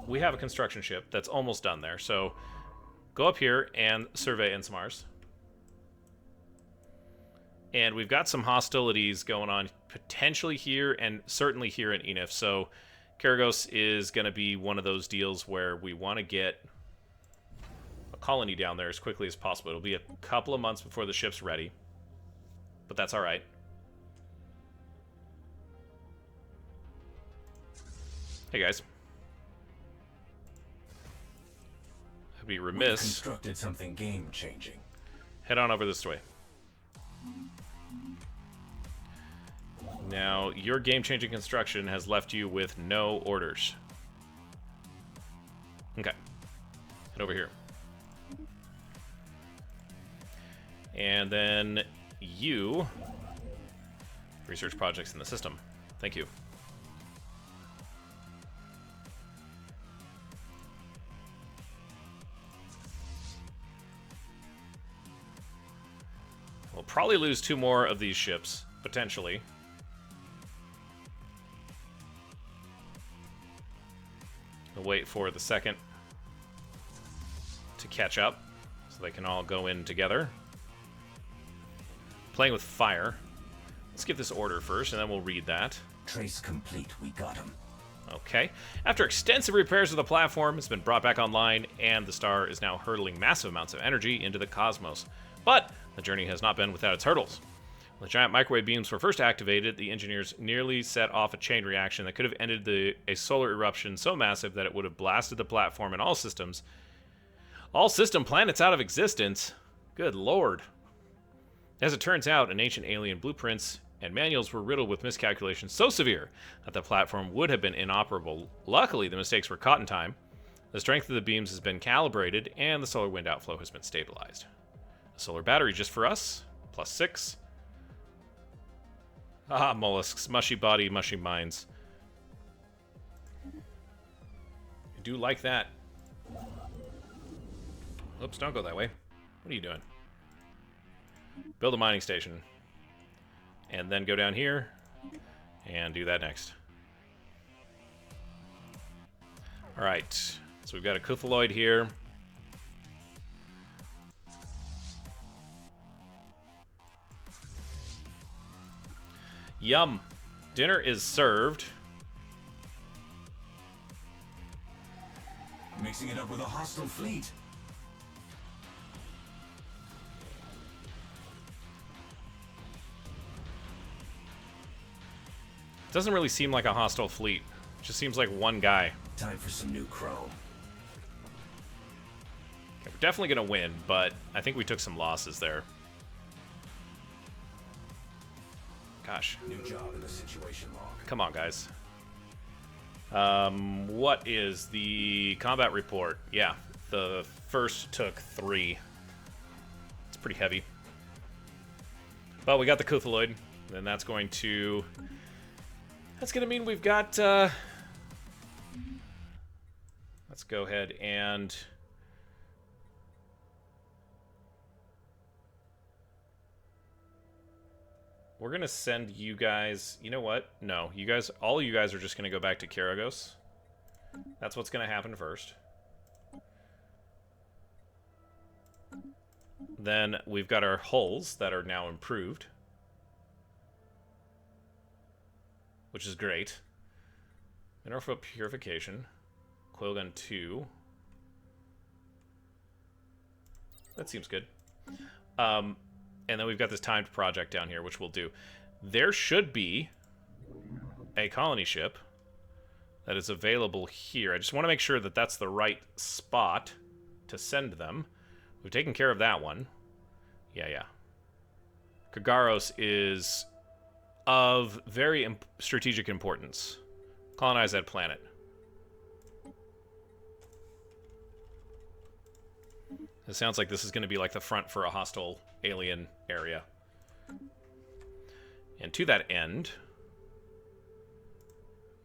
we have a construction ship that's almost done there. So go up here and survey Insmars. And we've got some hostilities going on potentially here and certainly here in Enif. So Karagos is going to be one of those deals where we want to get a colony down there as quickly as possible. It'll be a couple of months before the ship's ready, but that's all right. Hey guys. I'd be remiss. We've constructed something game-changing. Head on over this way. Now, your game-changing construction has left you with no orders. Okay. Head over here. And then you... research projects in the system. Thank you. We'll probably lose 2 more of these ships, potentially. We'll wait for the second to catch up, so they can all go in together. Playing with fire. Let's get this order first, and then we'll read that. Trace complete, we got him. Okay. After extensive repairs of the platform, it's been brought back online, and the star is now hurtling massive amounts of energy into the cosmos. But the journey has not been without its hurdles. When the giant microwave beams were first activated, the engineers nearly set off a chain reaction that could have ended a solar eruption so massive that it would have blasted the platform and all system planets out of existence. Good lord. As it turns out, ancient alien blueprints and manuals were riddled with miscalculations so severe that the platform would have been inoperable. Luckily, the mistakes were caught in time. The strength of the beams has been calibrated, and the solar wind outflow has been stabilized. A solar battery just for us, +6. Ah, mollusks. Mushy body, mushy minds. I do like that. Oops, don't go that way. What are you doing? Build a mining station. And then go down here and do that next. Alright. So we've got a Cuthaloid here. Yum. Dinner is served. Mixing it up with a hostile fleet. It doesn't really seem like a hostile fleet. It just seems like one guy. Time for some new chrome. Okay, we're definitely going to win, but I think we took some losses there. Gosh. New job in the situation log. Come on, guys. What is the combat report? Yeah, the first took 3. It's pretty heavy. But we got the Cuthaloid, and that's going to mean we've got... let's go ahead and... we're going to send you guys... You know what? No, you guys... all you guys are just going to go back to Karagos. That's what's going to happen first. Then we've got our hulls that are now improved. Which is great. Mineral purification. Coil gun 2. That seems good. And then we've got this timed project down here, which we'll do. There should be a colony ship that is available here. I just want to make sure that that's the right spot to send them. We've taken care of that one. Yeah. Kagaros is of very strategic importance. Colonize that planet. It sounds like this is going to be like the front for a hostile alien area. And to that end,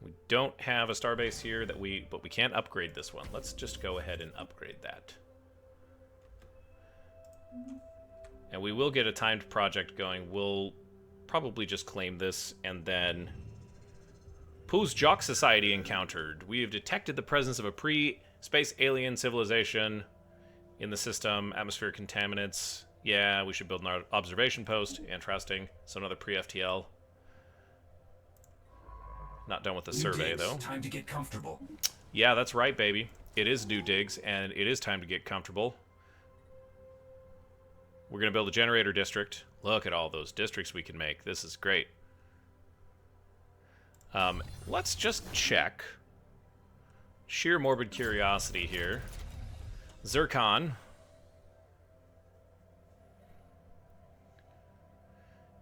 we don't have a starbase here but we can upgrade this one. Let's just go ahead and upgrade that. And we will get a timed project going. We'll probably just claim this and then Whose Jock Society encountered? We have detected the presence of a pre-space alien civilization in the system. Atmospheric contaminants. Yeah, we should build an observation post. Interesting. So another pre-FTL. Not done with the survey, though. Time to get comfortable. Yeah, that's right, baby. It is new digs, and it is time to get comfortable. We're going to build a generator district. Look at all those districts we can make. This is great. Let's just check. Sheer morbid curiosity here. Zircon.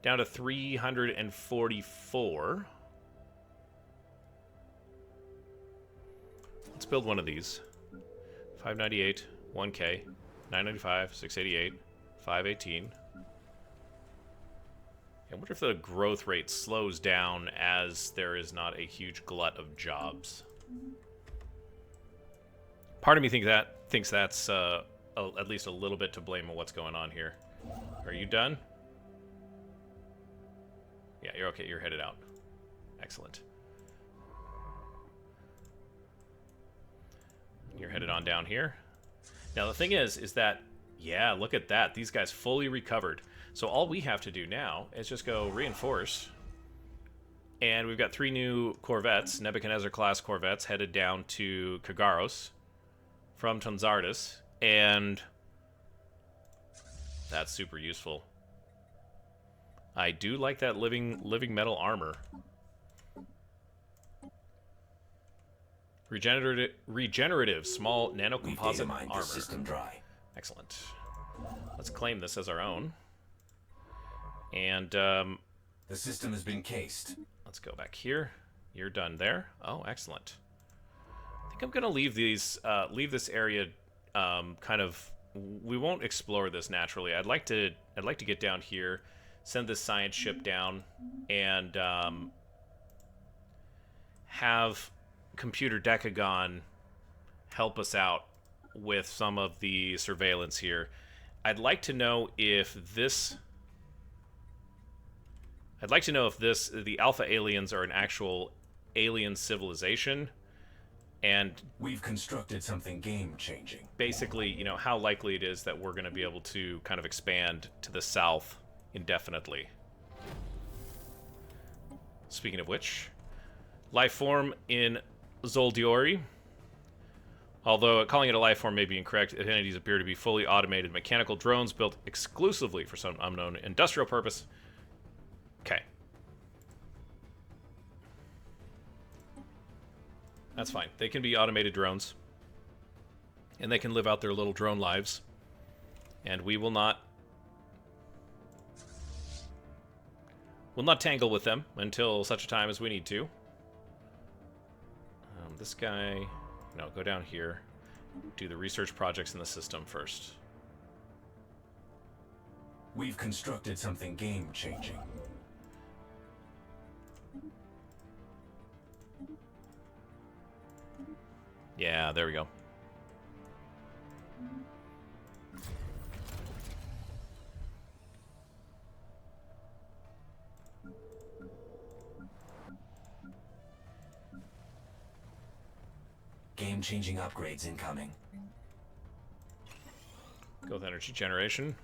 Down to 344. Let's build one of these. 598, 1K, 995, 688, 518. I wonder if the growth rate slows down as there is not a huge glut of jobs. Part of me thinks that's at least a little bit to blame on what's going on here. Are you done? Yeah, you're okay. You're headed out. Excellent. You're headed on down here. Now the thing is that, yeah, look at that. These guys fully recovered. So all we have to do now is just go reinforce. And we've got 3 new corvettes, Nebuchadnezzar-class corvettes, headed down to Kagaros from Tonzardis. And that's super useful. I do like that living metal armor. Regenerative small nanocomposite armor. System dry. Excellent. Let's claim this as our own. And the system has been cased. Let's go back here. You're done there. Oh, excellent. I think I'm gonna leave these leave this area kind of. We won't explore this naturally. I'd like to get down here, send this science ship down, and have Computer Decagon help us out with some of the surveillance here. I'd like to know if this the Alpha aliens are an actual alien civilization, and we've constructed something game-changing. Basically, you know, how likely it is that we're going to be able to kind of expand to the south indefinitely. Speaking of which, life form in Zoldiori. Although calling it a life form may be incorrect, entities appear to be fully automated mechanical drones built exclusively for some unknown industrial purpose. Okay. That's fine. They can be automated drones. And they can live out their little drone lives. And we will not tangle with them until such a time as we need to. This guy... No, go down here. Do the research projects in the system first. We've constructed something game-changing. Yeah, there we go. Game-changing upgrades incoming. Go with energy generation.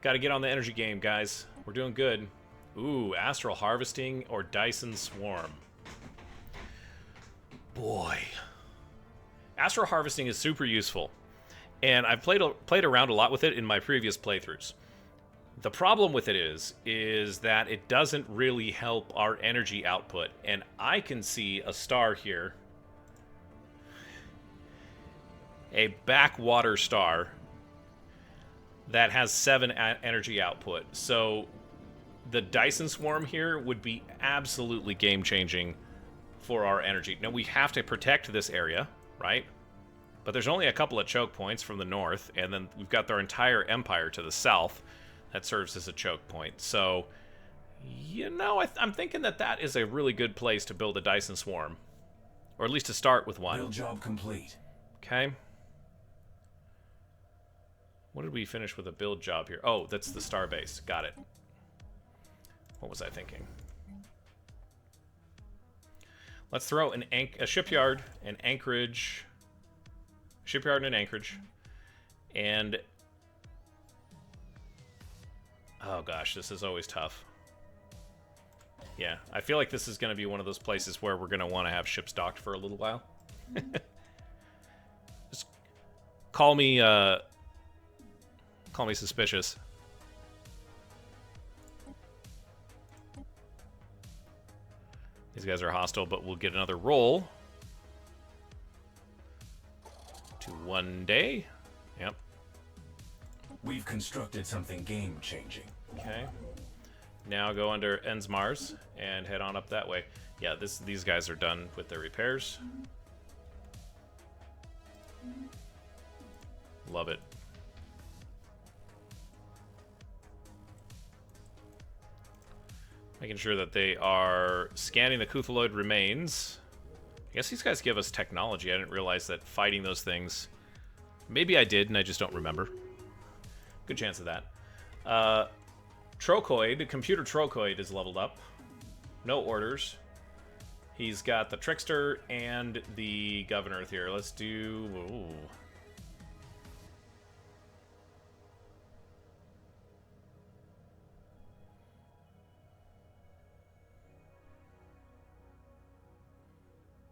Got to get on the energy game, guys. We're doing good. Ooh, astral harvesting or Dyson swarm. Boy. Astral harvesting is super useful. And I've played around a lot with it in my previous playthroughs. The problem with it is that it doesn't really help our energy output. And I can see a star here. A backwater star that has 7 energy output. So the Dyson swarm here would be absolutely game-changing for our energy. Now, we have to protect this area, right? But there's only a couple of choke points from the north, and then we've got our entire empire to the south that serves as a choke point. So, you know, I'm thinking that is a really good place to build a Dyson swarm. Or at least to start with one. Build job complete. Okay. What did we finish with a build job here? Oh, that's the star base. Got it. What was I thinking? Let's throw a shipyard, an anchorage, shipyard and an anchorage, and oh gosh, this is always tough. Yeah, I feel like this is going to be one of those places where we're going to want to have ships docked for a little while. Just call me suspicious. These guys are hostile, but we'll get another roll to 1 day. Yep. We've constructed something game-changing. Okay. Now go under Ensmars and head on up that way. Yeah, these guys are done with their repairs. Love it. Making sure that they are scanning the Kuthaloid remains. I guess these guys give us technology. I didn't realize that fighting those things... Maybe I did, and I just don't remember. Good chance of that. Trochoid, computer Trochoid is leveled up. No orders. He's got the Trickster and the Governor here. Let's do... Ooh.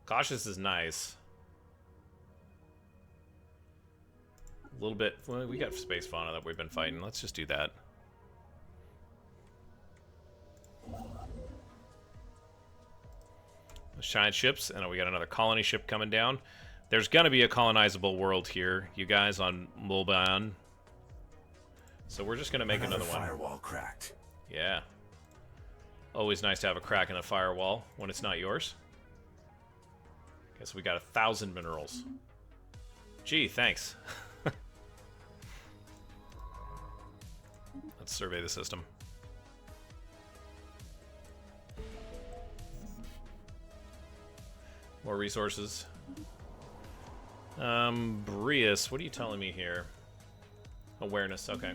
Cautious is nice. A little bit... Well, we got space fauna that we've been fighting. Let's just do that. Giant ships, and we got another colony ship coming down. There's gonna be a colonizable world here, you guys, on Mulban. So we're just gonna make another one. Firewall cracked. Yeah. Always nice to have a crack in a firewall when it's not yours. Guess we got 1,000 minerals. Gee, thanks. Let's survey the system. More resources. Brius, what are you telling me here? Awareness, okay.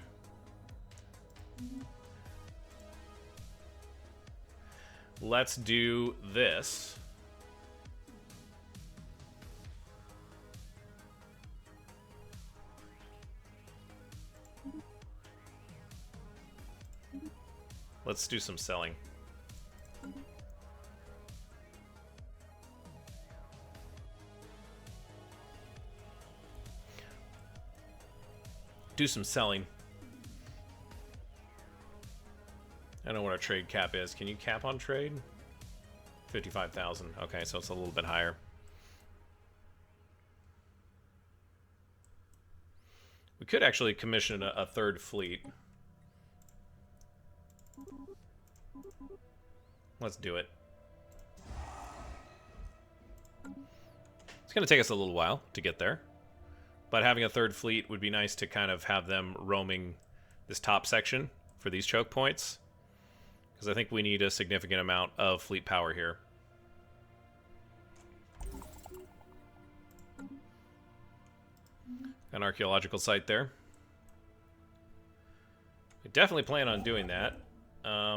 Let's do this. Let's do some selling. Do some selling. I don't know what our trade cap is. Can you cap on trade? 55,000. Okay, so it's a little bit higher. We could actually commission a third fleet. Let's do it. It's going to take us a little while to get there. But having a third fleet would be nice to kind of have them roaming this top section for these choke points. Because I think we need a significant amount of fleet power here. An archaeological site there. We definitely plan on doing that.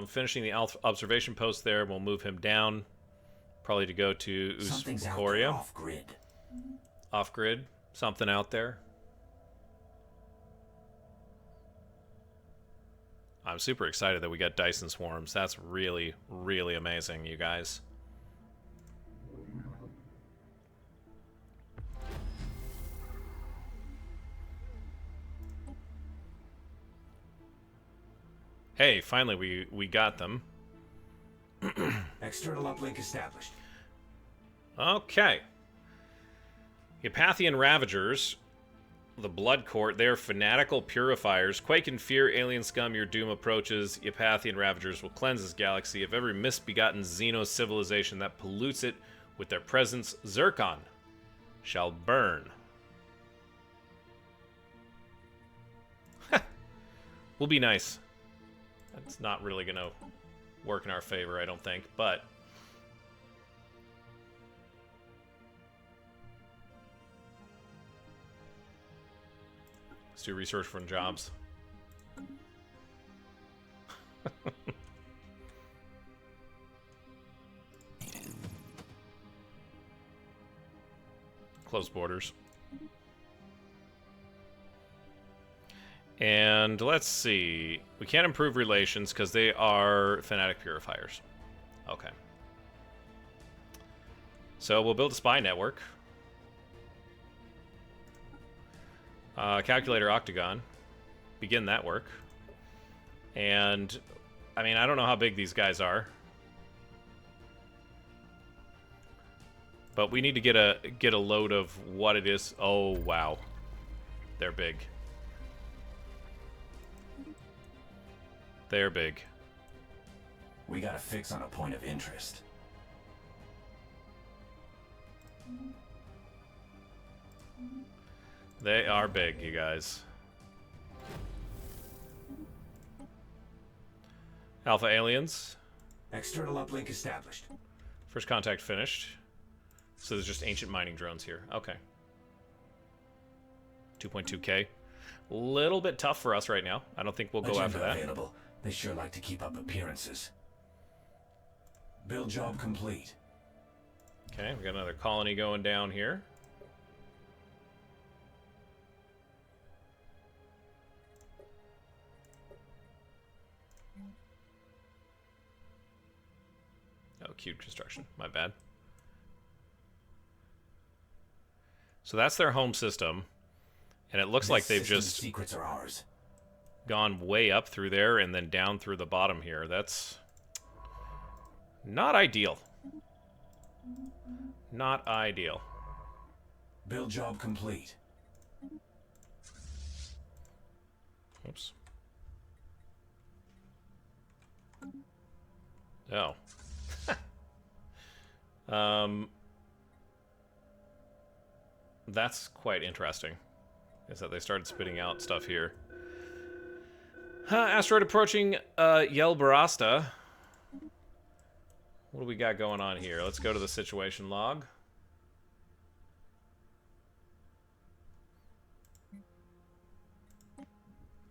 Finishing the observation post there, we'll move him down. Probably to go to Uskoria. Off-grid. Off-grid. Something out there. I'm super excited that we got Dyson Swarms. That's really, really amazing, you guys. Hey, finally we got them. External uplink established. Okay. Yapathian Ravagers, the Blood Court, they are fanatical purifiers. Quake in fear, alien scum, your doom approaches. Yapathian Ravagers will cleanse this galaxy of every misbegotten Xeno civilization that pollutes it with their presence. Zircon shall burn. We'll be nice. That's not really going to work in our favor, I don't think, but... Let's do research from jobs. close borders. And let's see. We can't improve relations because they are fanatic purifiers. Okay. So we'll build a spy network. Calculator Octagon. Begin that work. And, I mean, I don't know how big these guys are. But we need to get a load of what it is. Oh, wow. They're big. They're big. We got a fix on a point of interest. They are big, you guys. Alpha aliens. External uplink established. First contact finished. So there's just ancient mining drones here. Okay. 2.2k. Little bit tough for us right now. I don't think we'll go after that. Available. They sure like to keep up appearances. Build job complete. Okay, we got another colony going down here. Oh, cube construction. My bad. So that's their home system. And it looks like they've just secrets are ours. Gone way up through there and then down through the bottom here. That's not ideal. Not ideal. Build job complete. Oops. Oh. That's quite interesting. Is that they started spitting out stuff here. Asteroid approaching Yelbarasta. What do we got going on here? Let's go to the situation log.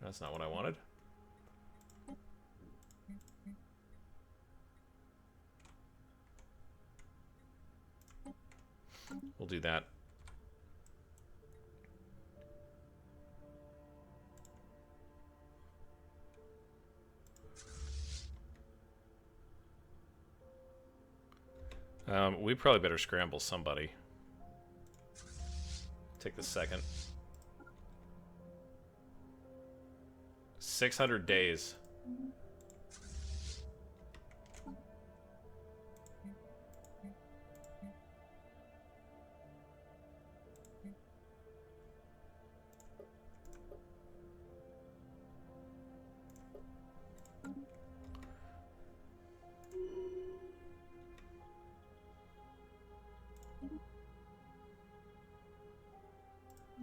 That's not what I wanted. We'll do that. We probably better scramble somebody. Take the second. 600 days.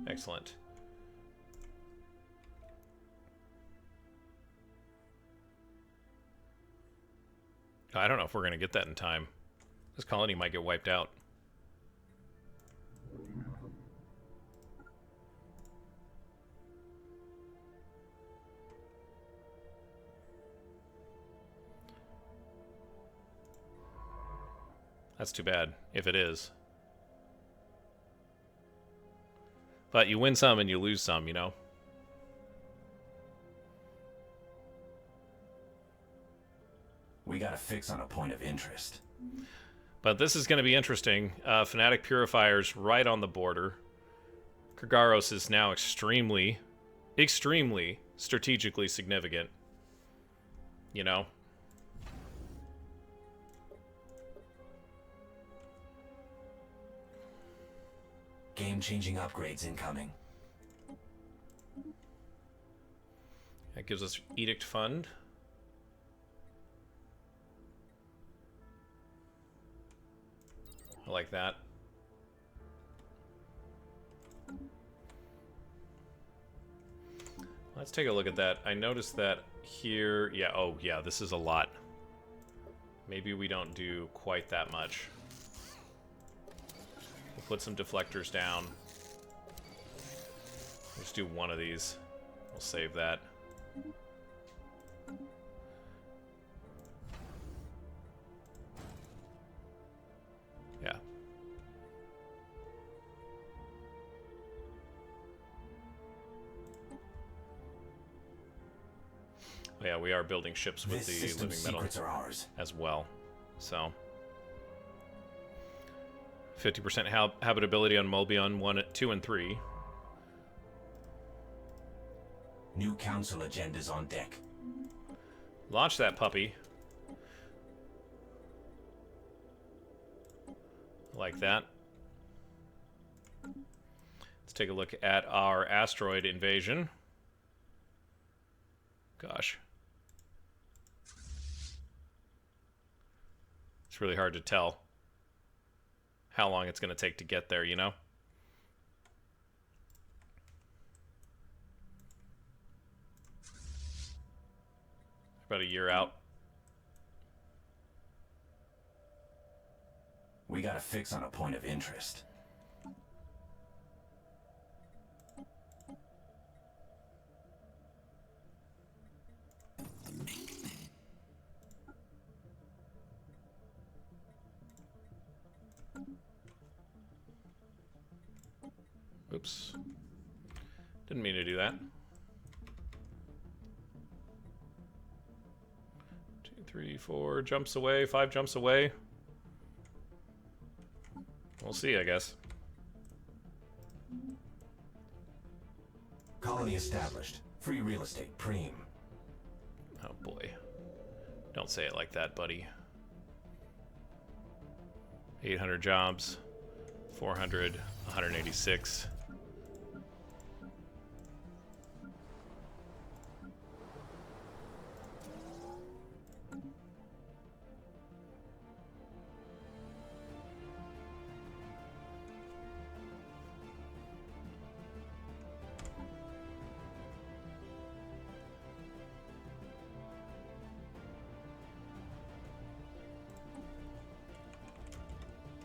Excellent. I don't know if we're going to get that in time. This colony might get wiped out. That's too bad, if it is. But you win some and you lose some, you know? We got a fix on a point of interest. But this is going to be interesting. Fanatic Purifiers right on the border. Kurgaros is now extremely strategically significant. You know? Game-changing upgrades incoming. That gives us Edict Fund. I like that. Let's take a look at that. I noticed that here... Yeah, oh, yeah, this is a lot. Maybe we don't do quite that much. We'll put some deflectors down. Let's do one of these. We'll save that. Yeah. Yeah, we are building ships with the living metal secrets are ours. as well. So 50% habitability on Mulbion 1, 2, and 3. New council agendas on deck. Launch that puppy. Like that. Let's take a look at our asteroid invasion. Gosh. It's really hard to tell how long it's going to take to get there, you know? About a year out. We got a fix on a point of interest. Oops. Didn't mean to do that. 2, 3, 4 jumps away, 5 jumps away. We'll see, I guess. Colony established. Free real estate. Preem. Oh boy. Don't say it like that, buddy. 800 jobs. 400. 186.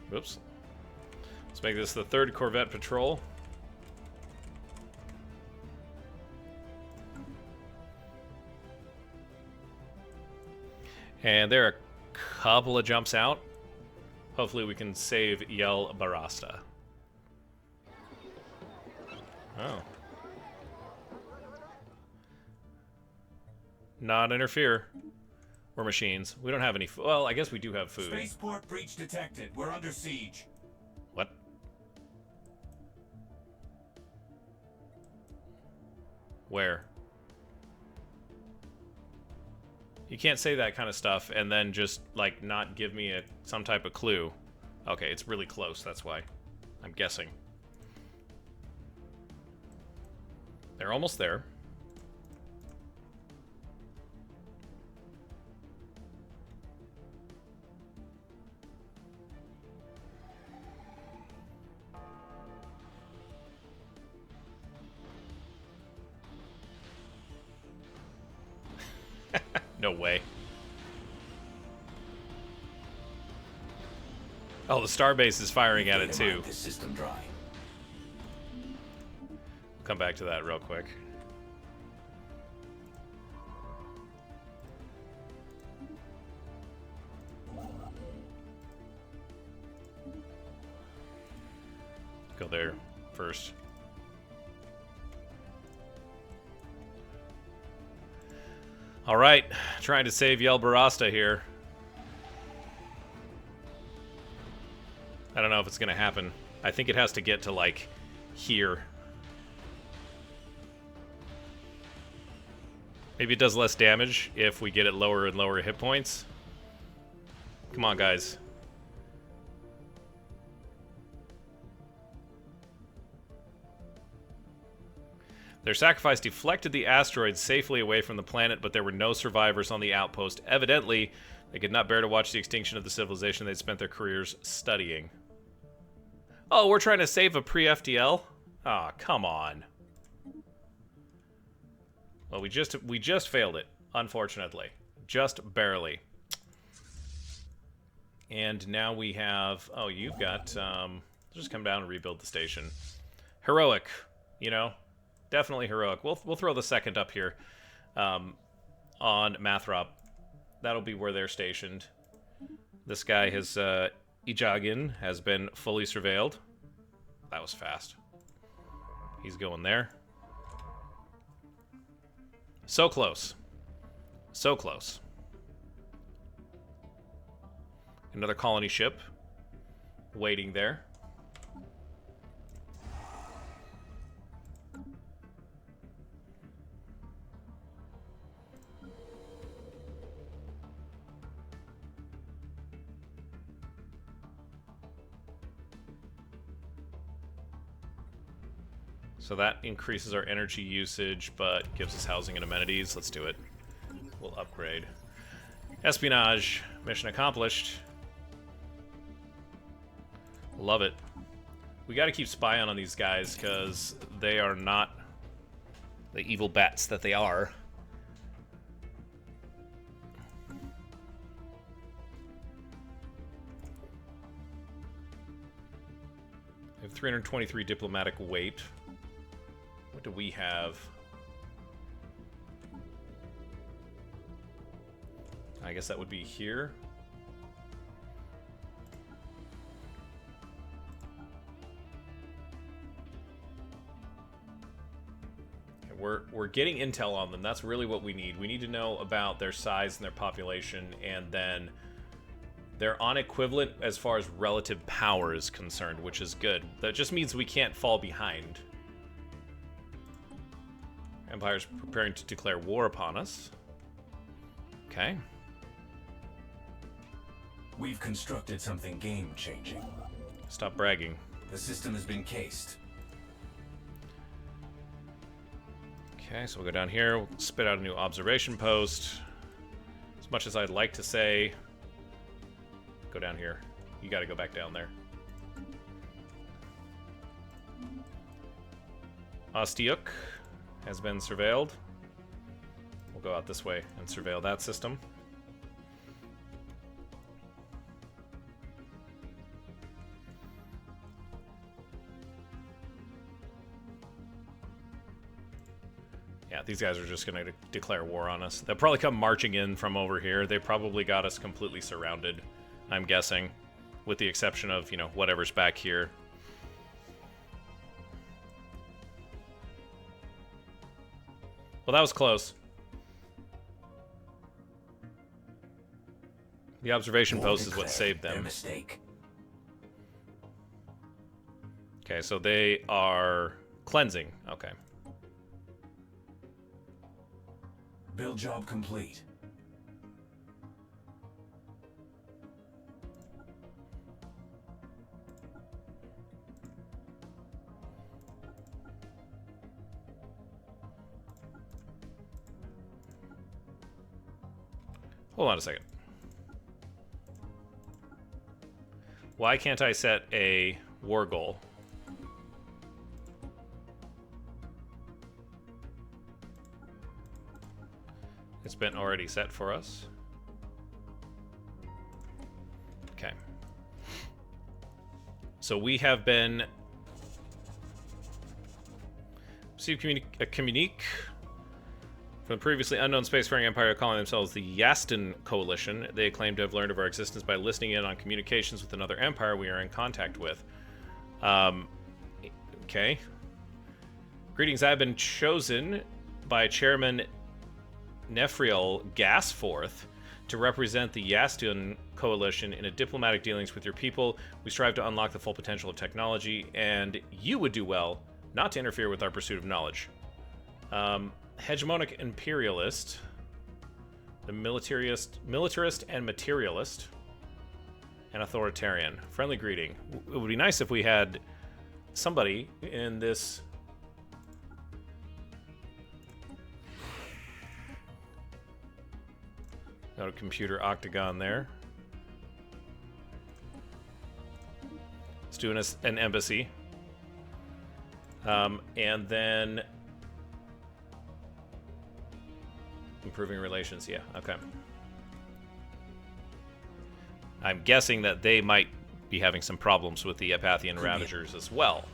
Whoops. Let's make this the 3rd Corvette patrol. And there are a couple of jumps out. Hopefully we can save Yel Barasta. Oh. Not interfere. We're machines. We don't have any food. Well, I guess we do have food. Spaceport breach detected. We're under siege. What? Where? You can't say that kind of stuff and then just, like, not give me some type of clue. Okay, it's really close, that's why. I'm guessing. They're almost there. No way. Oh, the starbase is firing at it too. This system dry. Come back to that real quick. Go there first. All right, trying to save Yel Barasta here. I don't know if it's going to happen. I think it has to get to, like, here. Maybe it does less damage if we get it lower and lower hit points. Come on, guys. Their sacrifice deflected the asteroid safely away from the planet, but there were no survivors on the outpost. Evidently, they could not bear to watch the extinction of the civilization they'd spent their careers studying. Oh, we're trying to save a pre-FTL? Ah, come on. Well, we just failed it, unfortunately. Just barely. And now we have... Oh, you've got... just come down and rebuild the station. Heroic, you know? Definitely heroic. We'll throw the 2nd up here on Mathrop. That'll be where they're stationed. This guy has... Ijagin has been fully surveilled. That was fast. He's going there. So close. So close. Another colony ship waiting there. So that increases our energy usage, but gives us housing and amenities. Let's do it. We'll upgrade. Espionage. Mission accomplished. Love it. We got to keep spying on these guys, because they are not the evil bats that they are. We have 323 diplomatic weight. What do we have? I guess that would be here. We're getting intel on them. That's really what we need. We need to know about their size and their population, and then they're on equivalent as far as relative power is concerned, which is good. That just means we can't fall behind. Empire's preparing to declare war upon us. Okay. We've constructed something game-changing. Stop bragging. The system has been cased. Okay, so we'll go down here, we'll spit out a new observation post. As much as I'd like to say, go down here. You gotta go back down there. Ostiuk has been surveilled. We'll go out this way and surveil that system. Yeah, these guys are just going to declare war on us. They'll probably come marching in from over here. They probably got us completely surrounded, I'm guessing. With the exception of, you know, whatever's back here. Well, that was close. The observation post is what saved them. Their mistake. Okay, so they are cleansing. Okay. Build job complete. Hold on a second. Why can't I set a war goal? It's been already set for us. Okay. So we have been... received a communique from the previously unknown spacefaring empire calling themselves the Yaston Coalition. They claim to have learned of our existence by listening in on communications with another empire we are in contact with. Okay. Greetings, I have been chosen by Chairman Nephriel Gasforth to represent the Yaston Coalition in a diplomatic dealings with your people. We strive to unlock the full potential of technology, and you would do well not to interfere with our pursuit of knowledge. Hegemonic imperialist, the militarist and materialist, and authoritarian. Friendly greeting. It would be nice if we had somebody in this... Got a computer octagon there. Let's do an embassy. And then... improving relations, yeah, okay. I'm guessing that they might be having some problems with the Apathian Ravagers as well.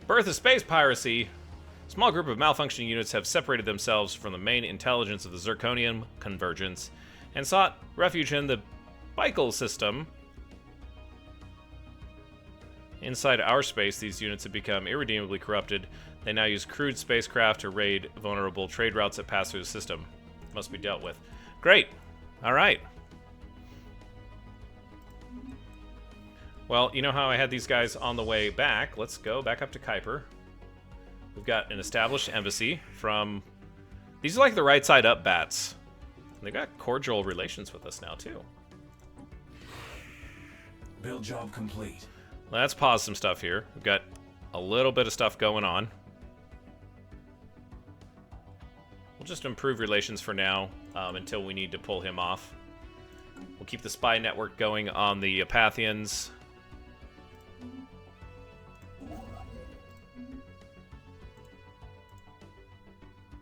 Birth of space piracy. Small group of malfunctioning units have separated themselves from the main intelligence of the Zirconium Convergence and sought refuge in the Baikel system. Inside our space, these units have become irredeemably corrupted. They now use crude spacecraft to raid vulnerable trade routes that pass through the system. Must be dealt with. Great. All right. Well, you know how I had these guys on the way back. Let's go back up to Kuiper. We've got an established embassy from... These are like the right side up bats. They've got cordial relations with us now, too. Build job complete. Let's pause some stuff here. We've got a little bit of stuff going on. We'll just improve relations for now until we need to pull him off. We'll keep the spy network going on the Apathians.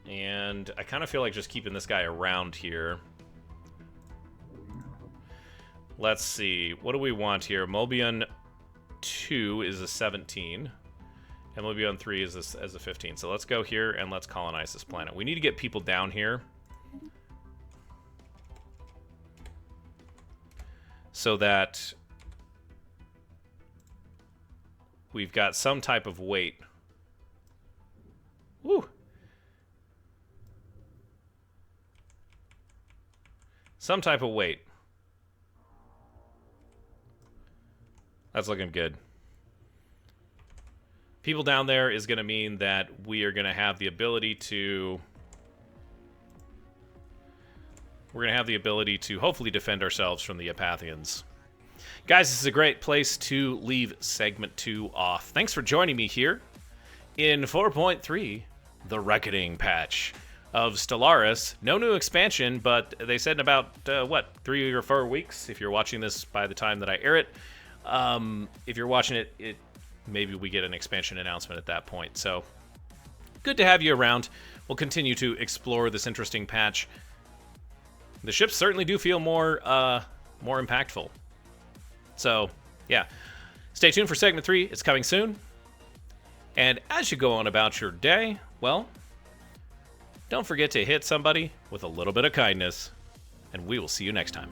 And I kind of feel like just keeping this guy around here. Let's see. What do we want here? Mobion 2 is a 17. And Mobion 3 is a 15. So let's go here and let's colonize this planet. We need to get people down here. So that we've got some type of weight. Woo! Some type of weight. That's looking good. People down there is going to mean that we are going to have the ability to... We're going to have the ability to hopefully defend ourselves from the Apathians. Guys, this is a great place to leave segment 2 off. Thanks for joining me here in 4.3, the Reckoning patch of Stellaris. No new expansion, but they said in about, 3 or 4 weeks, if you're watching this by the time that I air it. If you're watching it, maybe we get an expansion announcement at that point. So, good to have you around. We'll continue to explore this interesting patch. The ships certainly do feel more impactful. So, yeah. Stay tuned for segment 3. It's coming soon. And as you go on about your day, well, don't forget to hit somebody with a little bit of kindness, and we will see you next time.